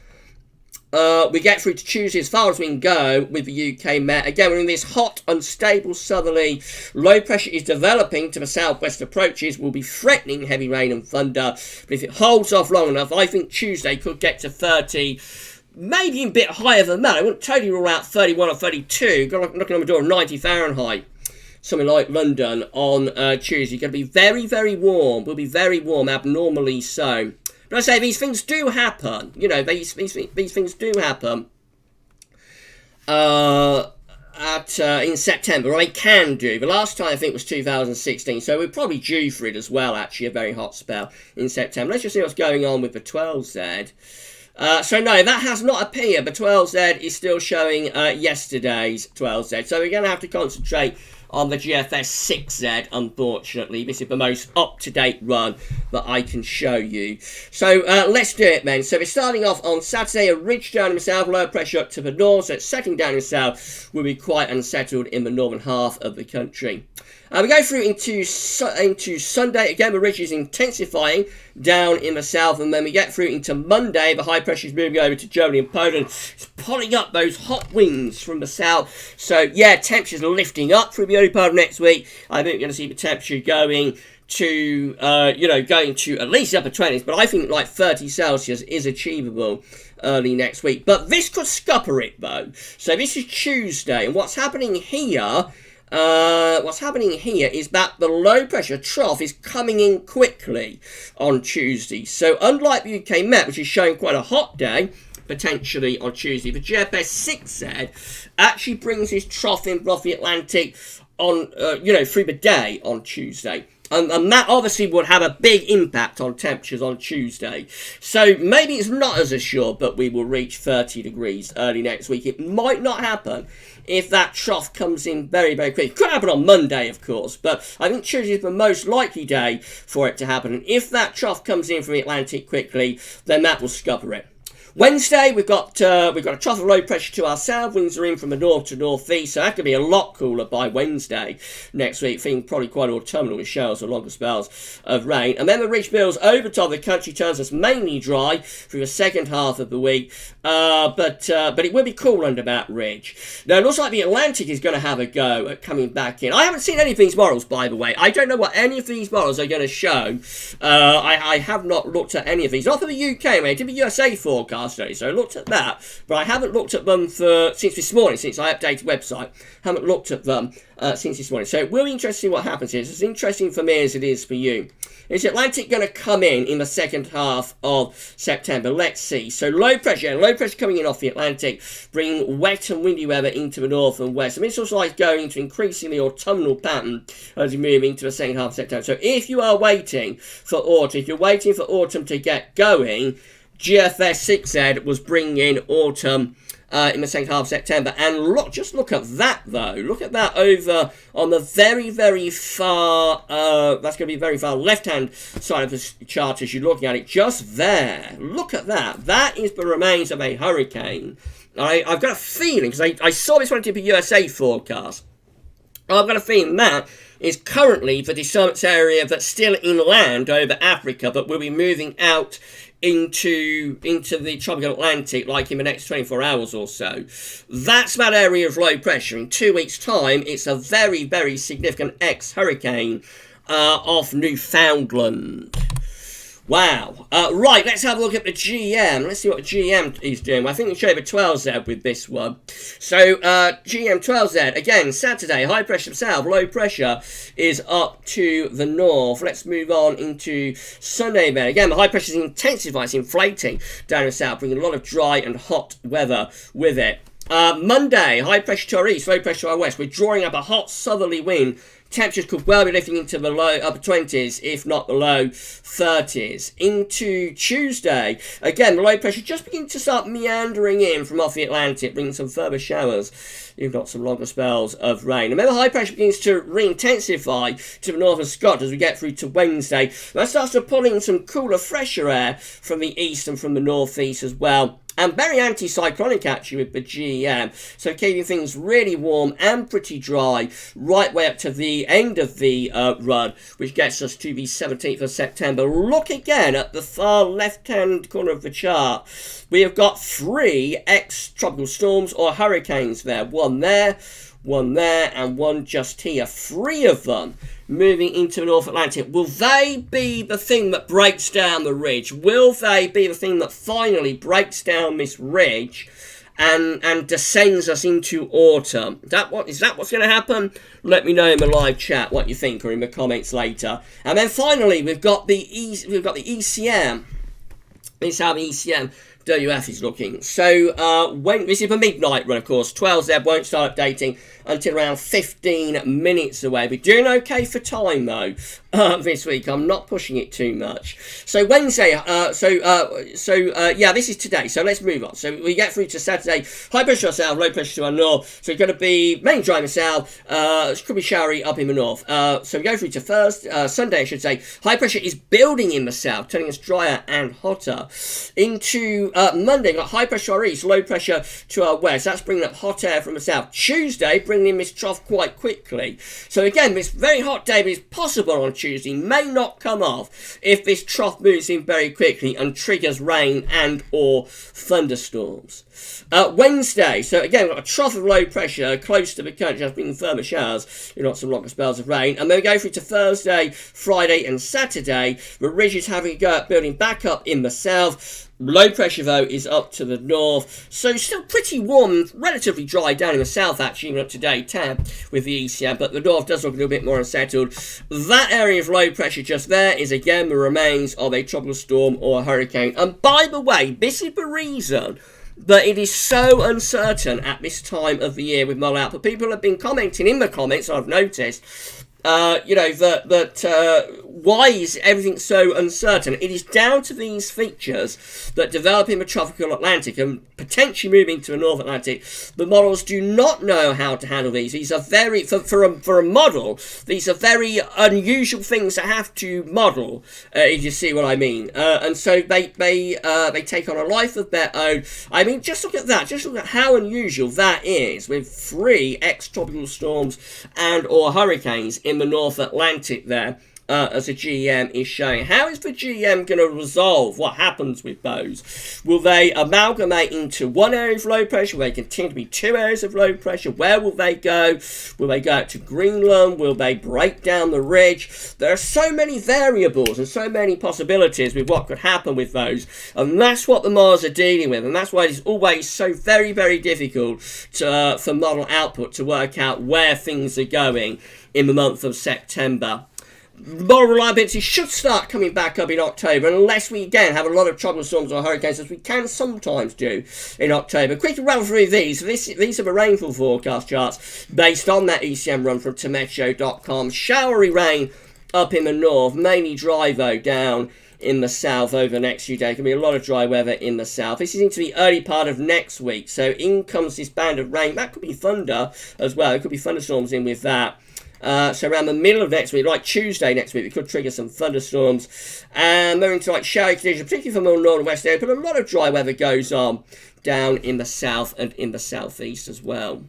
We get through to Tuesday as far as we can go with the UK Met. Again, we're in this hot, unstable southerly. Low pressure is developing to the southwest approaches. Will be threatening heavy rain and thunder. But if it holds off long enough, I think Tuesday could get to 30. Maybe a bit higher than that. I wouldn't totally rule out 31 or 32. Knocking on the door of 90 Fahrenheit. Something like London on Tuesday. Going to be very, very warm. Will be very warm, abnormally so. But I say these things do happen. You know, these things do happen in September. Or they can do. The last time I think was 2016, so we're probably due for it as well. Actually, a very hot spell in September. Let's just see what's going on with the 12Z. So no, that has not appeared. The 12Z is still showing yesterday's 12Z. So we're going to have to concentrate on the GFS 6Z, unfortunately. This is the most up-to-date run that I can show you. So let's do it, then. So we're starting off on Saturday, a ridge down in the south, low pressure up to the north, so it's settling down in the south, will be quite unsettled in the northern half of the country. We go through into Sunday. Again, the ridge is intensifying down in the south, and then we get through into Monday. The high pressure is moving over to Germany and Poland. It's pulling up those hot winds from the south. So, yeah, temperatures are lifting up through the early part of next week. I think we're going to see the temperature going to, going to at least upper 20s, but I think like 30 Celsius is achievable early next week. But this could scupper it, though. So this is Tuesday, and what's happening here is that the low pressure trough is coming in quickly on Tuesday. So unlike the UK Met, which is showing quite a hot day, potentially on Tuesday, the GFS 6Z actually brings his trough in off the Atlantic on, through the day on Tuesday. And that obviously would have a big impact on temperatures on Tuesday. So maybe it's not as assured that we will reach 30 degrees early next week. It might not happen if that trough comes in very, very quickly. It could happen on Monday, of course, but I think Tuesday is the most likely day for it to happen. And if that trough comes in from the Atlantic quickly, then that will scupper it. Wednesday, we've got a trough of low pressure to our south. Winds are in from the north to northeast, so that could be a lot cooler by Wednesday next week. Feeling probably quite autumnal with showers or longer spells of rain. And then the ridge builds over top of the country, turns us mainly dry through the second half of the week. But it will be cool under that ridge. Now, it looks like the Atlantic is going to have a go at coming back in. I haven't seen any of these models, by the way. I don't know what any of these models are going to show. I have not looked at any of these. Not for the UK, I did the USA forecast. So I looked at that, but I haven't looked at them since this morning, since I updated the website. Haven't looked at them since this morning. So it will be interesting what happens here. It's as interesting for me as it is for you. Is the Atlantic going to come in the second half of September? Let's see. So low pressure coming in off the Atlantic, bringing wet and windy weather into the north and west. I mean, it's also like going into increasingly autumnal pattern as we move into the second half of September. So if you are waiting for autumn, if you're waiting for autumn to get going, GFS 6Z was bringing in autumn in the second half of September. And just look at that, though. Look at that over on the very, very far, that's going to be very far left-hand side of the chart as you're looking at it. Just there. Look at that. That is the remains of a hurricane. I've got a feeling, because I saw this one in the USA forecast. I've got a feeling that is currently the disturbance area that's still inland over Africa, but will be moving out into the tropical Atlantic like in the next 24 hours or so. That's that area of low pressure. In 2 weeks' time, it's a very, very significant ex-hurricane off Newfoundland. Wow. Right, let's have a look at the GM. Let's see what GM is doing. I think we showed the 12Z with this one. So, GM 12Z, again, Saturday, high pressure south, low pressure is up to the north. Let's move on into Sunday then. Again, the high pressure is intensifying, it's inflating down in the south, bringing a lot of dry and hot weather with it. Monday, high pressure to our east, low pressure to our west. We're drawing up a hot southerly wind. Temperatures could well be lifting into the low upper 20s, if not the low 30s. Into Tuesday, again, the low pressure just beginning to start meandering in from off the Atlantic, bringing some further showers. You've got some longer spells of rain. And then the high pressure begins to re-intensify to the north of Scotland as we get through to Wednesday. That starts to pull in some cooler, fresher air from the east and from the northeast as well. And very anticyclonic actually with the GM, so keeping things really warm and pretty dry right way up to the end of the run, which gets us to the 17th of September. Look again at the far left-hand corner of the chart. We have got 3 ex-tropical storms or hurricanes there. One there, and one just here. 3 of them moving into the North Atlantic. Will they be the thing that breaks down the ridge? Will they be the thing that finally breaks down this ridge and descends us into autumn? Is that what's going to happen? Let me know in the live chat what you think, or in the comments later. And then finally, we've got the ECM. This is how the ECM WF is looking. So when this is a midnight run, of course, 12Z won't start updating until around 15 minutes away. We're doing okay for time though this week. I'm not pushing it too much. So Wednesday, yeah, this is today. So let's move on. So we get through to Saturday. High pressure to our south, low pressure to our north. So it's going to be mainly dry in the south. It could be showery up in the north. So we go through to Sunday, I should say. High pressure is building in the south, turning us drier and hotter. Into Monday, got high pressure to our east, low pressure to our west. That's bringing up hot air from the south. Tuesday, bringing in this trough quite quickly. So again, this very hot day, but it's possible on Tuesday, may not come off if this trough moves in very quickly and triggers rain and or thunderstorms. Wednesday, so again, we've got a trough of low pressure close to the country, just bringing firmer showers, not some longer spells of rain. And then we go through to Thursday, Friday and Saturday. The ridge is having a go at building back up in the south. Low pressure, though, is up to the north. So still pretty warm, relatively dry down in the south, actually, even up to day 10 with the ECM. But the north does look a little bit more unsettled. That area of low pressure just there is, again, the remains of a tropical storm or a hurricane. And by the way, this is the reason that it is so uncertain at this time of the year with model output. People have been commenting in the comments, I've noticed, why is everything so uncertain? It is down to these features that develop in the tropical Atlantic and potentially moving to the North Atlantic. The models do not know how to handle these. These are very, for a model, these are very unusual things to have to model, if you see what I mean. And so they take on a life of their own. I mean, just look at that. Just look at how unusual that is with 3 ex-tropical storms and or hurricanes in the North Atlantic there. As the GEM is showing. How is the GEM going to resolve what happens with those? Will they amalgamate into one area of low pressure? Will they continue to be 2 areas of low pressure? Where will they go? Will they go out to Greenland? Will they break down the ridge? There are so many variables and so many possibilities with what could happen with those. And that's what the models are dealing with. And that's why it's always so very, very difficult for model output to work out where things are going in the month of September. Model reliability should start coming back up in October unless we again have a lot of tropical storms or hurricanes, as we can sometimes do in October. Quickly run through these. These are the rainfall forecast charts based on that ECM run from Meteo.com. Showery rain up in the north, mainly dry though down in the south over the next few days. Going to be a lot of dry weather in the south. This is into the early part of next week. So in comes this band of rain. That could be thunder as well. It could be thunderstorms in with that. So around the middle of next week, like Tuesday next week, we could trigger some thunderstorms. And moving to like showery conditions, particularly from the north and west area, but a lot of dry weather goes on down in the south and in the southeast as well.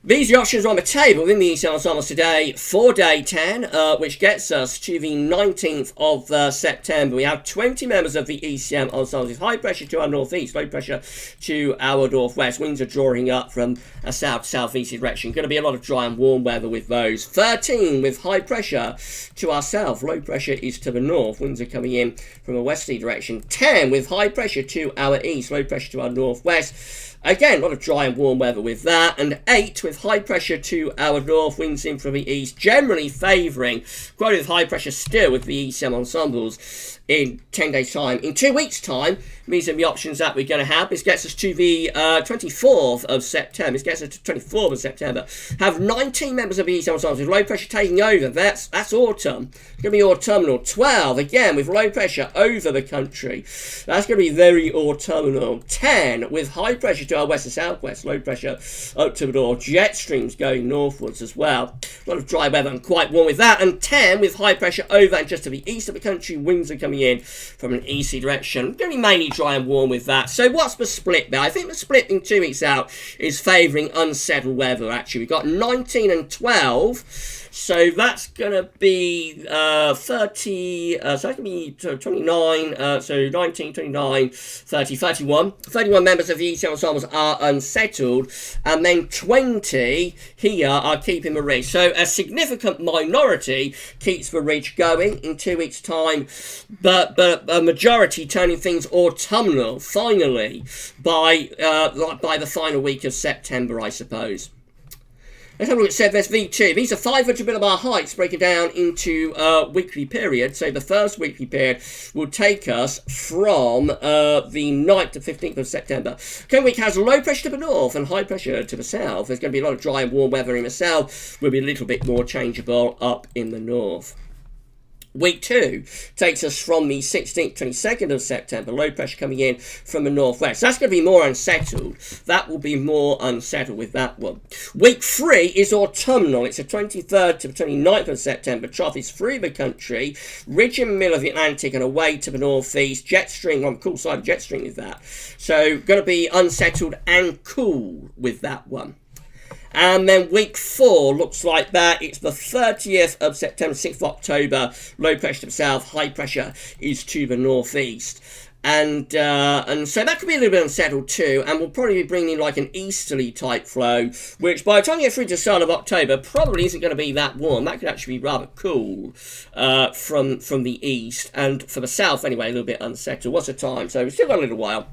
These are the options on the table within the ECM ensembles today for day 10, which gets us to the 19th of September. We have 20 members of the ECM ensembles with high pressure to our northeast, low pressure to our northwest. Winds are drawing up from a south-southeast direction. Going to be a lot of dry and warm weather with those. 13 with high pressure to our south, low pressure is to the north. Winds are coming in from a westerly direction. 10 with high pressure to our east, low pressure to our northwest. Again, a lot of dry and warm weather with that. And 8 with high pressure to our north, winds in from the east, generally favouring quite with high pressure still with the ECM ensembles in 10 days' time. In 2 weeks' time, these are the options that we're going to have. This gets us to the 24th of September. This gets us to 24th of September. Have 19 members of the ECM ensembles with low pressure taking over. That's autumn. It's going to be autumnal. 12, again, with low pressure over the country. That's going to be very autumnal. 10, with high pressure to our west and southwest. Low pressure up to the north. Jet streams going northwards as well. A lot of dry weather and quite warm with that. And 10, with high pressure over and just to the east of the country. Winds are coming in from an easterly direction. Going to be mainly dry and warm with that. So what's the split there? I think the split in 2 weeks out is favouring unsettled weather, actually. We've got 19 and 12. So that's going to be 30, so that's going to be 29, so 19, 29, 30, 31. 31 members of the ECM ensembles are unsettled, and then 20 here are keeping the ridge. So a significant minority keeps the ridge going in 2 weeks' time, but a majority turning things autumnal, finally, by the final week of September, I suppose. Let's have a look at ZVS-V2. These are 500 millibar heights breaking down into weekly period. So the first weekly period will take us from the 9th to 15th of September. Current week has low pressure to the north and high pressure to the south. There's going to be a lot of dry and warm weather in the south. Will be a little bit more changeable up in the north. Week 2 takes us from the 16th to 22nd of September, low pressure coming in from the northwest. So that's going to be more unsettled. That will be more unsettled with that one. Week 3 is autumnal. It's the 23rd to the 29th of September. Trough is through the country, ridge in the middle of the Atlantic and away to the northeast. Jet stream, on the cool side of jet stream is that. So going to be unsettled and cool with that one. And then week 4 looks like that. It's the 30th of September, 6th of October. Low pressure to the south, high pressure is to the northeast. And so that could be a little bit unsettled too, and we'll probably be bringing like an easterly type flow, which by the time you get through to the start of October probably isn't going to be that warm. That could actually be rather cool from the east, and for the south anyway, a little bit unsettled. What's the time? So we've still got a little while.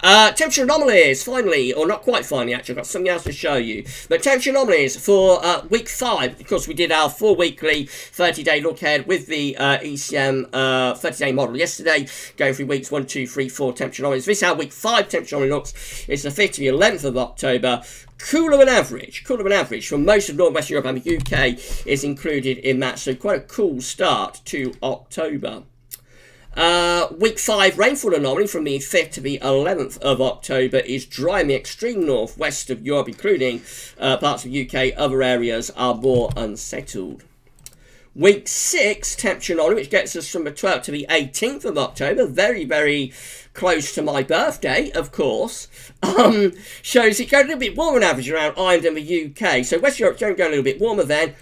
Temperature anomalies, finally, or not quite finally actually, I've got something else to show you. But temperature anomalies for week 5, because we did our 4-weekly 30-day look ahead with the ECM 30-day model yesterday, going through weeks 1, 2, 3, 4 temperature anomalies. This is how week 5 temperature anomaly looks. It's the 5th to the 11th of October. Cooler than average from most of northwestern Europe, and the UK is included in that. So quite a cool start to October. Week 5 rainfall anomaly from the 5th to the 11th of October is dry in the extreme northwest of Europe, including parts of the UK. Other areas are more unsettled. Week 6 temperature anomaly, which gets us from the 12th to the 18th of October, very, very close to my birthday, of course, shows it going a little bit warmer than average around Ireland and the UK. So West Europe's going to go a little bit warmer then,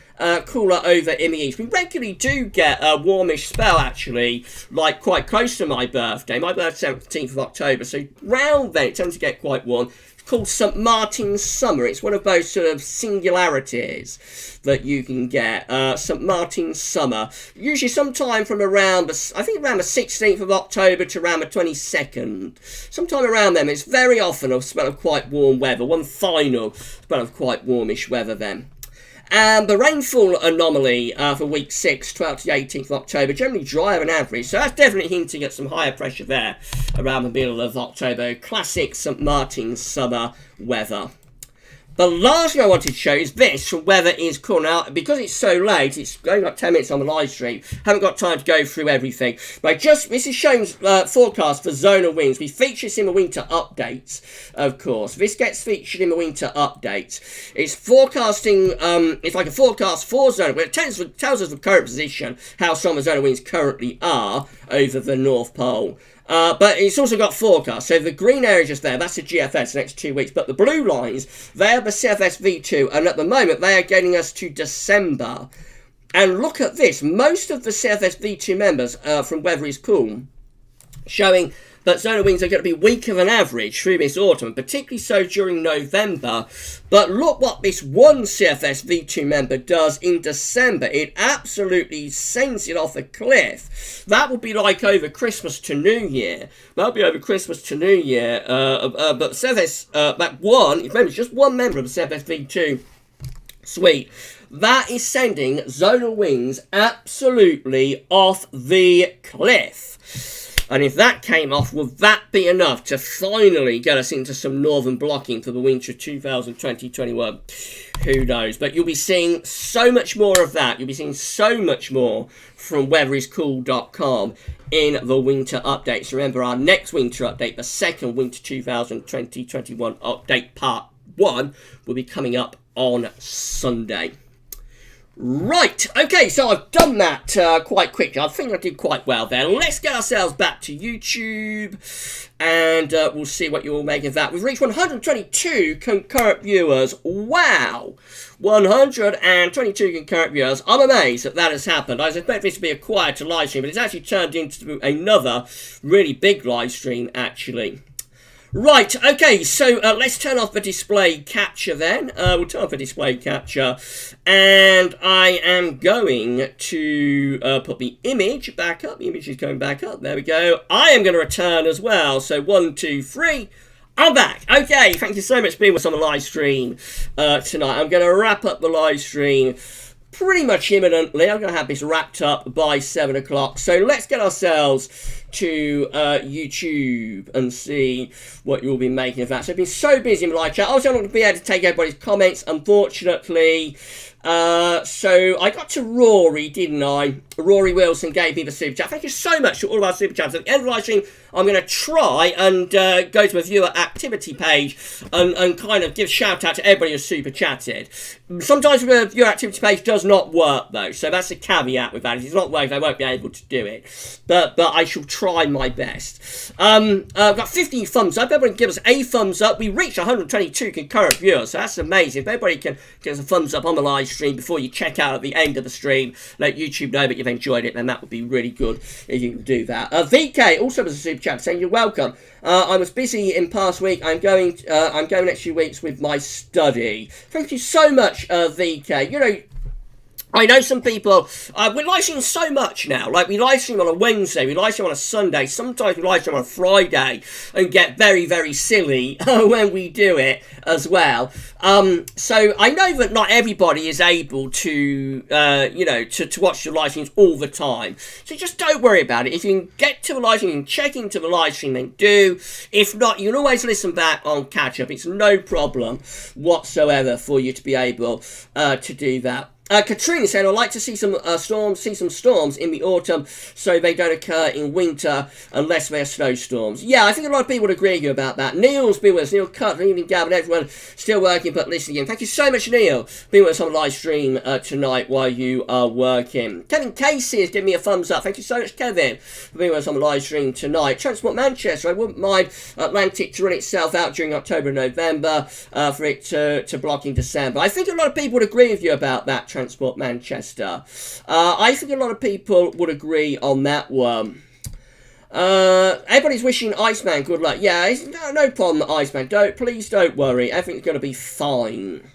cooler over in the east. We regularly do get a warmish spell, actually, like quite close to my birthday. My birthday's 17th of October, so round then it tends to get quite warm. Called St. Martin's Summer. It's one of those sort of singularities that you can get. St. Martin's Summer. Usually sometime from around, I think around the 16th of October to around the 22nd. Sometime around then. It's very often a spell of quite warm weather. One final spell of quite warmish weather then. And the rainfall anomaly for week 6, 12th to the 18th of October, generally drier than average. So that's definitely hinting at some higher pressure there around the middle of October. Classic St. Martin's summer weather. The last thing I wanted to show is this from Weather is Cool. Now, because it's so late, it's only got 10 minutes on the live stream. Haven't got time to go through everything. But this is showing forecast for zonal winds. We feature this in the winter updates, of course. This gets featured in the winter updates. It's forecasting, it's like a forecast for zonal winds. It tells us the current position, how strong the zonal winds currently are over the North Pole. But it's also got forecast. So the green area just there, that's the GFS the next 2 weeks. But the blue lines, they are the CFS-V2. And at the moment, they are getting us to December. And look at this. Most of the CFS-V2 members from Weather is Cool showing that zonal winds are going to be weaker than average through this autumn, particularly so during November. But look what this one CFS V2 member does in December. It absolutely sends it off a cliff. That will be like over Christmas to New Year. That'll be over Christmas to New Year. But CFS, that one, remember, it's just one member of the CFS V2 suite. That is sending zonal winds absolutely off the cliff. And if that came off, would that be enough to finally get us into some northern blocking for the winter of 2020-21? Who knows? But you'll be seeing so much more of that. You'll be seeing so much more from weatheriscool.com in the winter updates. Remember, our next winter update, the second winter 2020-21 update part 1, will be coming up on Sunday. Right, okay, so I've done that quite quickly. I think I did quite well there. Let's get ourselves back to YouTube, and we'll see what you all make of that. We've reached 122 concurrent viewers. Wow! 122 concurrent viewers. I'm amazed that that has happened. I expect this to be a quieter live stream, but it's actually turned into another really big live stream, actually. Right, okay, so let's turn off the display capture then. We'll turn off the display capture, and I am going to put the image back up. The image is going back up. There we go. I am going to return as well. So 1, 2, 3. I'm back. Okay, thank you so much for being with us on the live stream tonight. I'm going to wrap up the live stream pretty much imminently. I'm going to have this wrapped up by 7 o'clock. So let's get ourselves to YouTube and see what you'll be making of that. So I've been so busy in the live chat. Obviously, I'm not going to be able to take everybody's comments, unfortunately. So I got to Rory, didn't I? Rory Wilson gave me the super chat. Thank you so much to all of our super chats. At the end of the live stream, I'm going to try and go to a viewer activity page and kind of give shout out to everybody who's super chatted. Sometimes the viewer activity page does not work though, so that's a caveat with that. If it's not working, I won't be able to do it. But I shall try my best. I've got 15 thumbs up. Everybody give us a thumbs up. We reached 122 concurrent viewers, so that's amazing. If everybody can give us a thumbs up on the live stream before you check out at the end of the stream, let YouTube know that you've enjoyed it, then that would be really good if you can do that. VK also was a super chat saying you're welcome. I was busy in past week. I'm going next few weeks with my study. Thank you so much, VK. You know, I know some people, we're live streaming so much now. Like, we live stream on a Wednesday, we live stream on a Sunday, sometimes we live stream on a Friday, and get very, very silly when we do it as well. So I know that not everybody is able to, you know, to watch the live streams all the time. So just don't worry about it. If you can get to the live stream and check into the live stream, then do. If not, you can always listen back on catch up. It's no problem whatsoever for you to be able to do that. Katrina said, I'd like to see some storms in the autumn so they don't occur in winter unless they're snowstorms. Yeah, I think a lot of people would agree with you about that. Neil's been with us. Neil Cut, evening, Gavin, everyone still working but listening in. Thank you so much, Neil, for being with us on the live stream tonight while you are working. Kevin Casey has given me a thumbs up. Thank you so much, Kevin, for being with us on the live stream tonight. Transport Manchester, I wouldn't mind Atlantic to run itself out during October and November for it to block in December. I think a lot of people would agree with you about that, Transport Manchester. I think a lot of people would agree on that one. Everybody's wishing Iceman good luck. Yeah, no problem, Iceman. Please don't worry. Everything's going to be fine.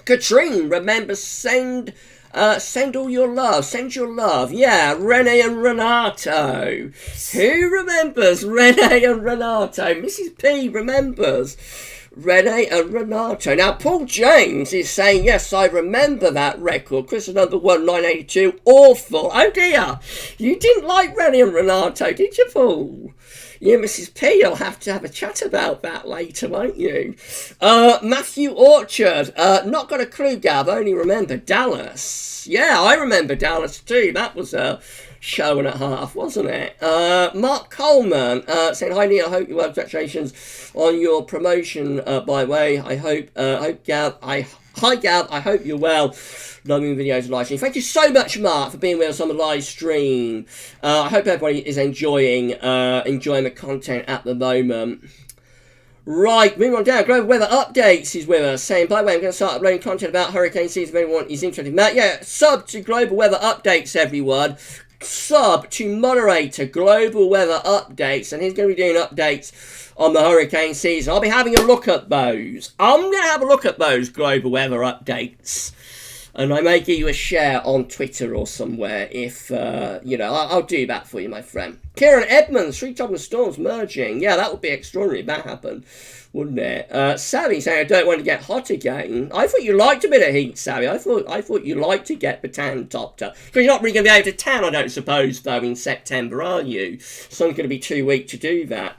Katrine, remember, send all your love. Send your love. Yeah, Rene and Renato. Who remembers Rene and Renato? Mrs. P remembers Rene and Renato. Now, Paul James is saying, yes, I remember that record. Christmas number 1982. Awful. Oh, dear. You didn't like Rene and Renato, did you, Paul? You, Mrs. P, you'll have to have a chat about that later, won't you? Matthew Orchard. Not got a clue, Gav. Only remember Dallas. Yeah, I remember Dallas, too. That was a show and a half, wasn't it? Mark Coleman saying, hi Neil, I hope you well. Congratulations on your promotion, by the way. Hi Gav, I hope you're well. Loving videos and live stream. Thank you so much, Mark, for being with us on the live stream. I hope everybody is enjoying the content at the moment. Right, moving on down. Global Weather Updates is with us, saying, by the way, I'm going to start uploading content about hurricane season if anyone is interested in that. Yeah, sub to Global Weather Updates, everyone. Sub to moderator Global Weather Updates, and he's going to be doing updates on the hurricane season. I'll be having a look at those. I'm going to have a look at those Global Weather Updates, and I may give you a share on Twitter or somewhere if, you know, I'll do that for you, my friend. Kieran Edmonds, 3 tropical storms merging. Yeah, that would be extraordinary if that happened, wouldn't it? Sally saying, I don't want to get hot again. I thought you liked a bit of heat, Sally. I thought you liked to get the tan topped up. Because you're not really going to be able to tan, I don't suppose, though, in September, are you? Sun's going to be too weak to do that.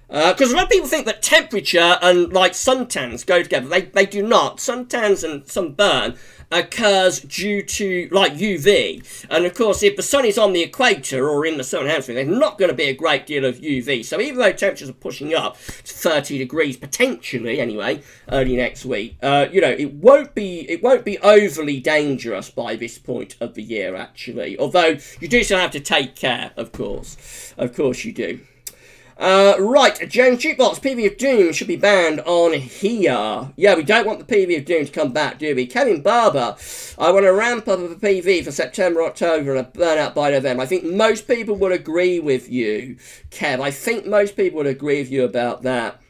Because a lot of people think that temperature and, like, suntans go together. They do not. Suntans and sunburn occurs due to, like, UV. And, of course, if the sun is on the equator or in the southern hemisphere, there's not going to be a great deal of UV. So even though temperatures are pushing up to 30 degrees, potentially, anyway, early next week, you know, it won't be overly dangerous by this point of the year, actually. Although, you do still have to take care, of course. Of course you do. Right, James Jukebox, PV of Doom should be banned on here. Yeah, we don't want the PV of Doom to come back, do we? Kevin Barber, I want a ramp up of a PV for September, October, and a burnout by November. I think most people would agree with you, Kev. I think most people would agree with you about that.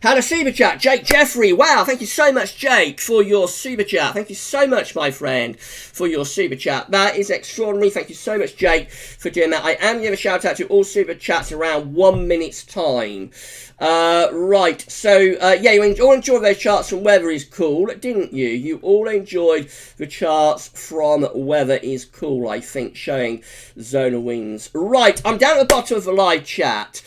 Had a super chat, Jake Jeffrey. Wow, thank you so much, Jake, for your super chat. Thank you so much, my friend, for your super chat. That is extraordinary. Thank you so much, Jake, for doing that. I am giving a shout out to all super chats around 1 minute's time. Right, so, yeah, you all enjoyed those charts from Weather is Cool, didn't you? You all enjoyed the charts from Weather is Cool, I think, showing zonal winds. Right, I'm down at the bottom of the live chat.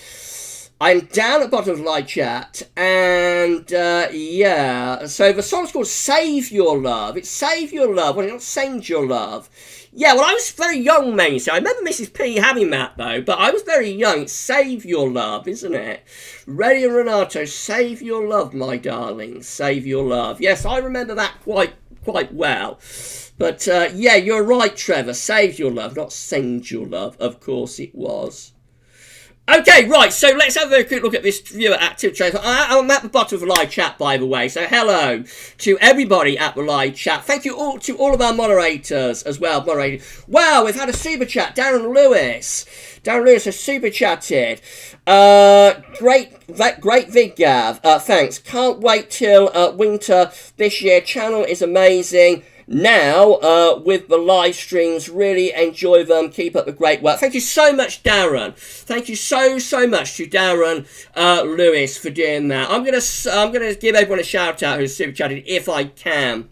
I'm down at the bottom of the live chat, and, yeah, so the song's called Save Your Love. It's Save Your Love, well, it's not Send Your Love. Yeah, well, I was very young, mainly, so I remember Mrs. P having that, though, but I was very young. It's Save Your Love, isn't it? Reddy and Renato, Save Your Love, my darling, Save Your Love. Yes, I remember that quite well. But, yeah, you're right, Trevor, Save Your Love, not Send Your Love. Of course it was. Okay, right, so let's have a very quick look at this viewer active trace. I'm at the bottom of the live chat, by the way, so hello to everybody at the live chat. Thank you all to all of our moderators as well. Wow, we've had a super chat, Darren Lewis. Darren Lewis has super chatted. Great vid, Gav. Thanks. Can't wait till winter this year. Channel is amazing. Now, with the live streams, really enjoy them. Keep up the great work. Thank you so much, Darren. Thank you so much to Darren Lewis for doing that. I'm gonna give everyone a shout out who's super chatted if I can.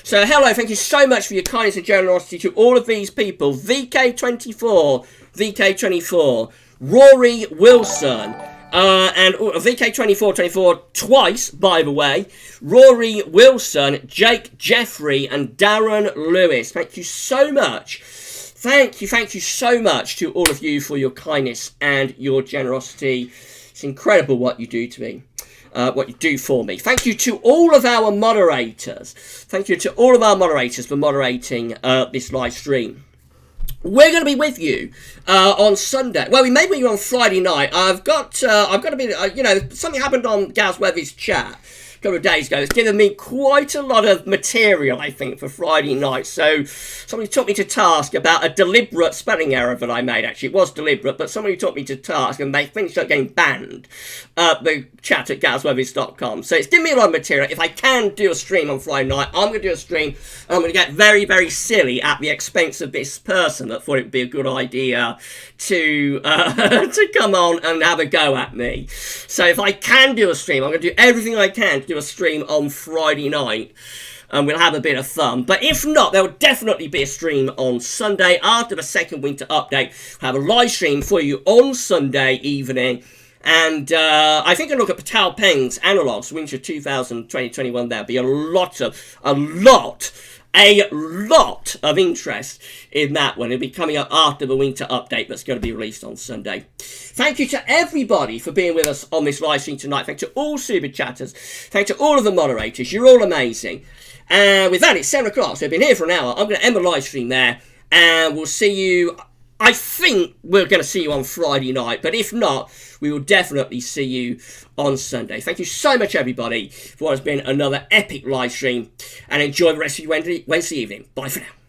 So, hello, thank you so much for your kindness and generosity to all of these people. VK24, Rory Wilson. And VK24 twice, by the way. Rory Wilson, Jake Jeffrey, and Darren Lewis. Thank you so much. Thank you so much to all of you for your kindness and your generosity. It's incredible what you do to me. What you do for me. Thank you to all of our moderators. Thank you to all of our moderators for moderating this live stream. We're going to be with you on Sunday. Well, we may be with you on Friday night. I've got to be, something happened on GavsWeatherVids chat a couple of days ago. It's given me quite a lot of material, I think, for Friday night. So somebody took me to task about a deliberate spelling error that I made. Actually, it was deliberate, but somebody took me to task and they finished up getting banned. The chat at GavsWeatherVids.com. So it's given me a lot of material. If I can do a stream on Friday night, I'm going to do a stream. And I'm going to get very, very silly at the expense of this person that thought it would be a good idea to come on and have a go at me. So if I can do a stream, I'm going to do everything I can to do a stream on Friday night. And we'll have a bit of fun. But if not, there will definitely be a stream on Sunday after the second winter update. We'll have a live stream for you on Sunday evening. And I think I look at Patel Peng's Analogs, winter 2020-21. There'll be a lot of interest in that one. It'll be coming up after the winter update that's going to be released on Sunday. Thank you to everybody for being with us on this live stream tonight. Thank you to all super chatters. Thank you to all of the moderators. You're all amazing. And with that, it's 7 o'clock, so I've been here for an hour. I'm going to end the live stream there, and we'll see you. I think we're going to see you on Friday night, but if not, we will definitely see you on Sunday. Thank you so much, everybody, for what has been another epic live stream, and enjoy the rest of your Wednesday evening. Bye for now.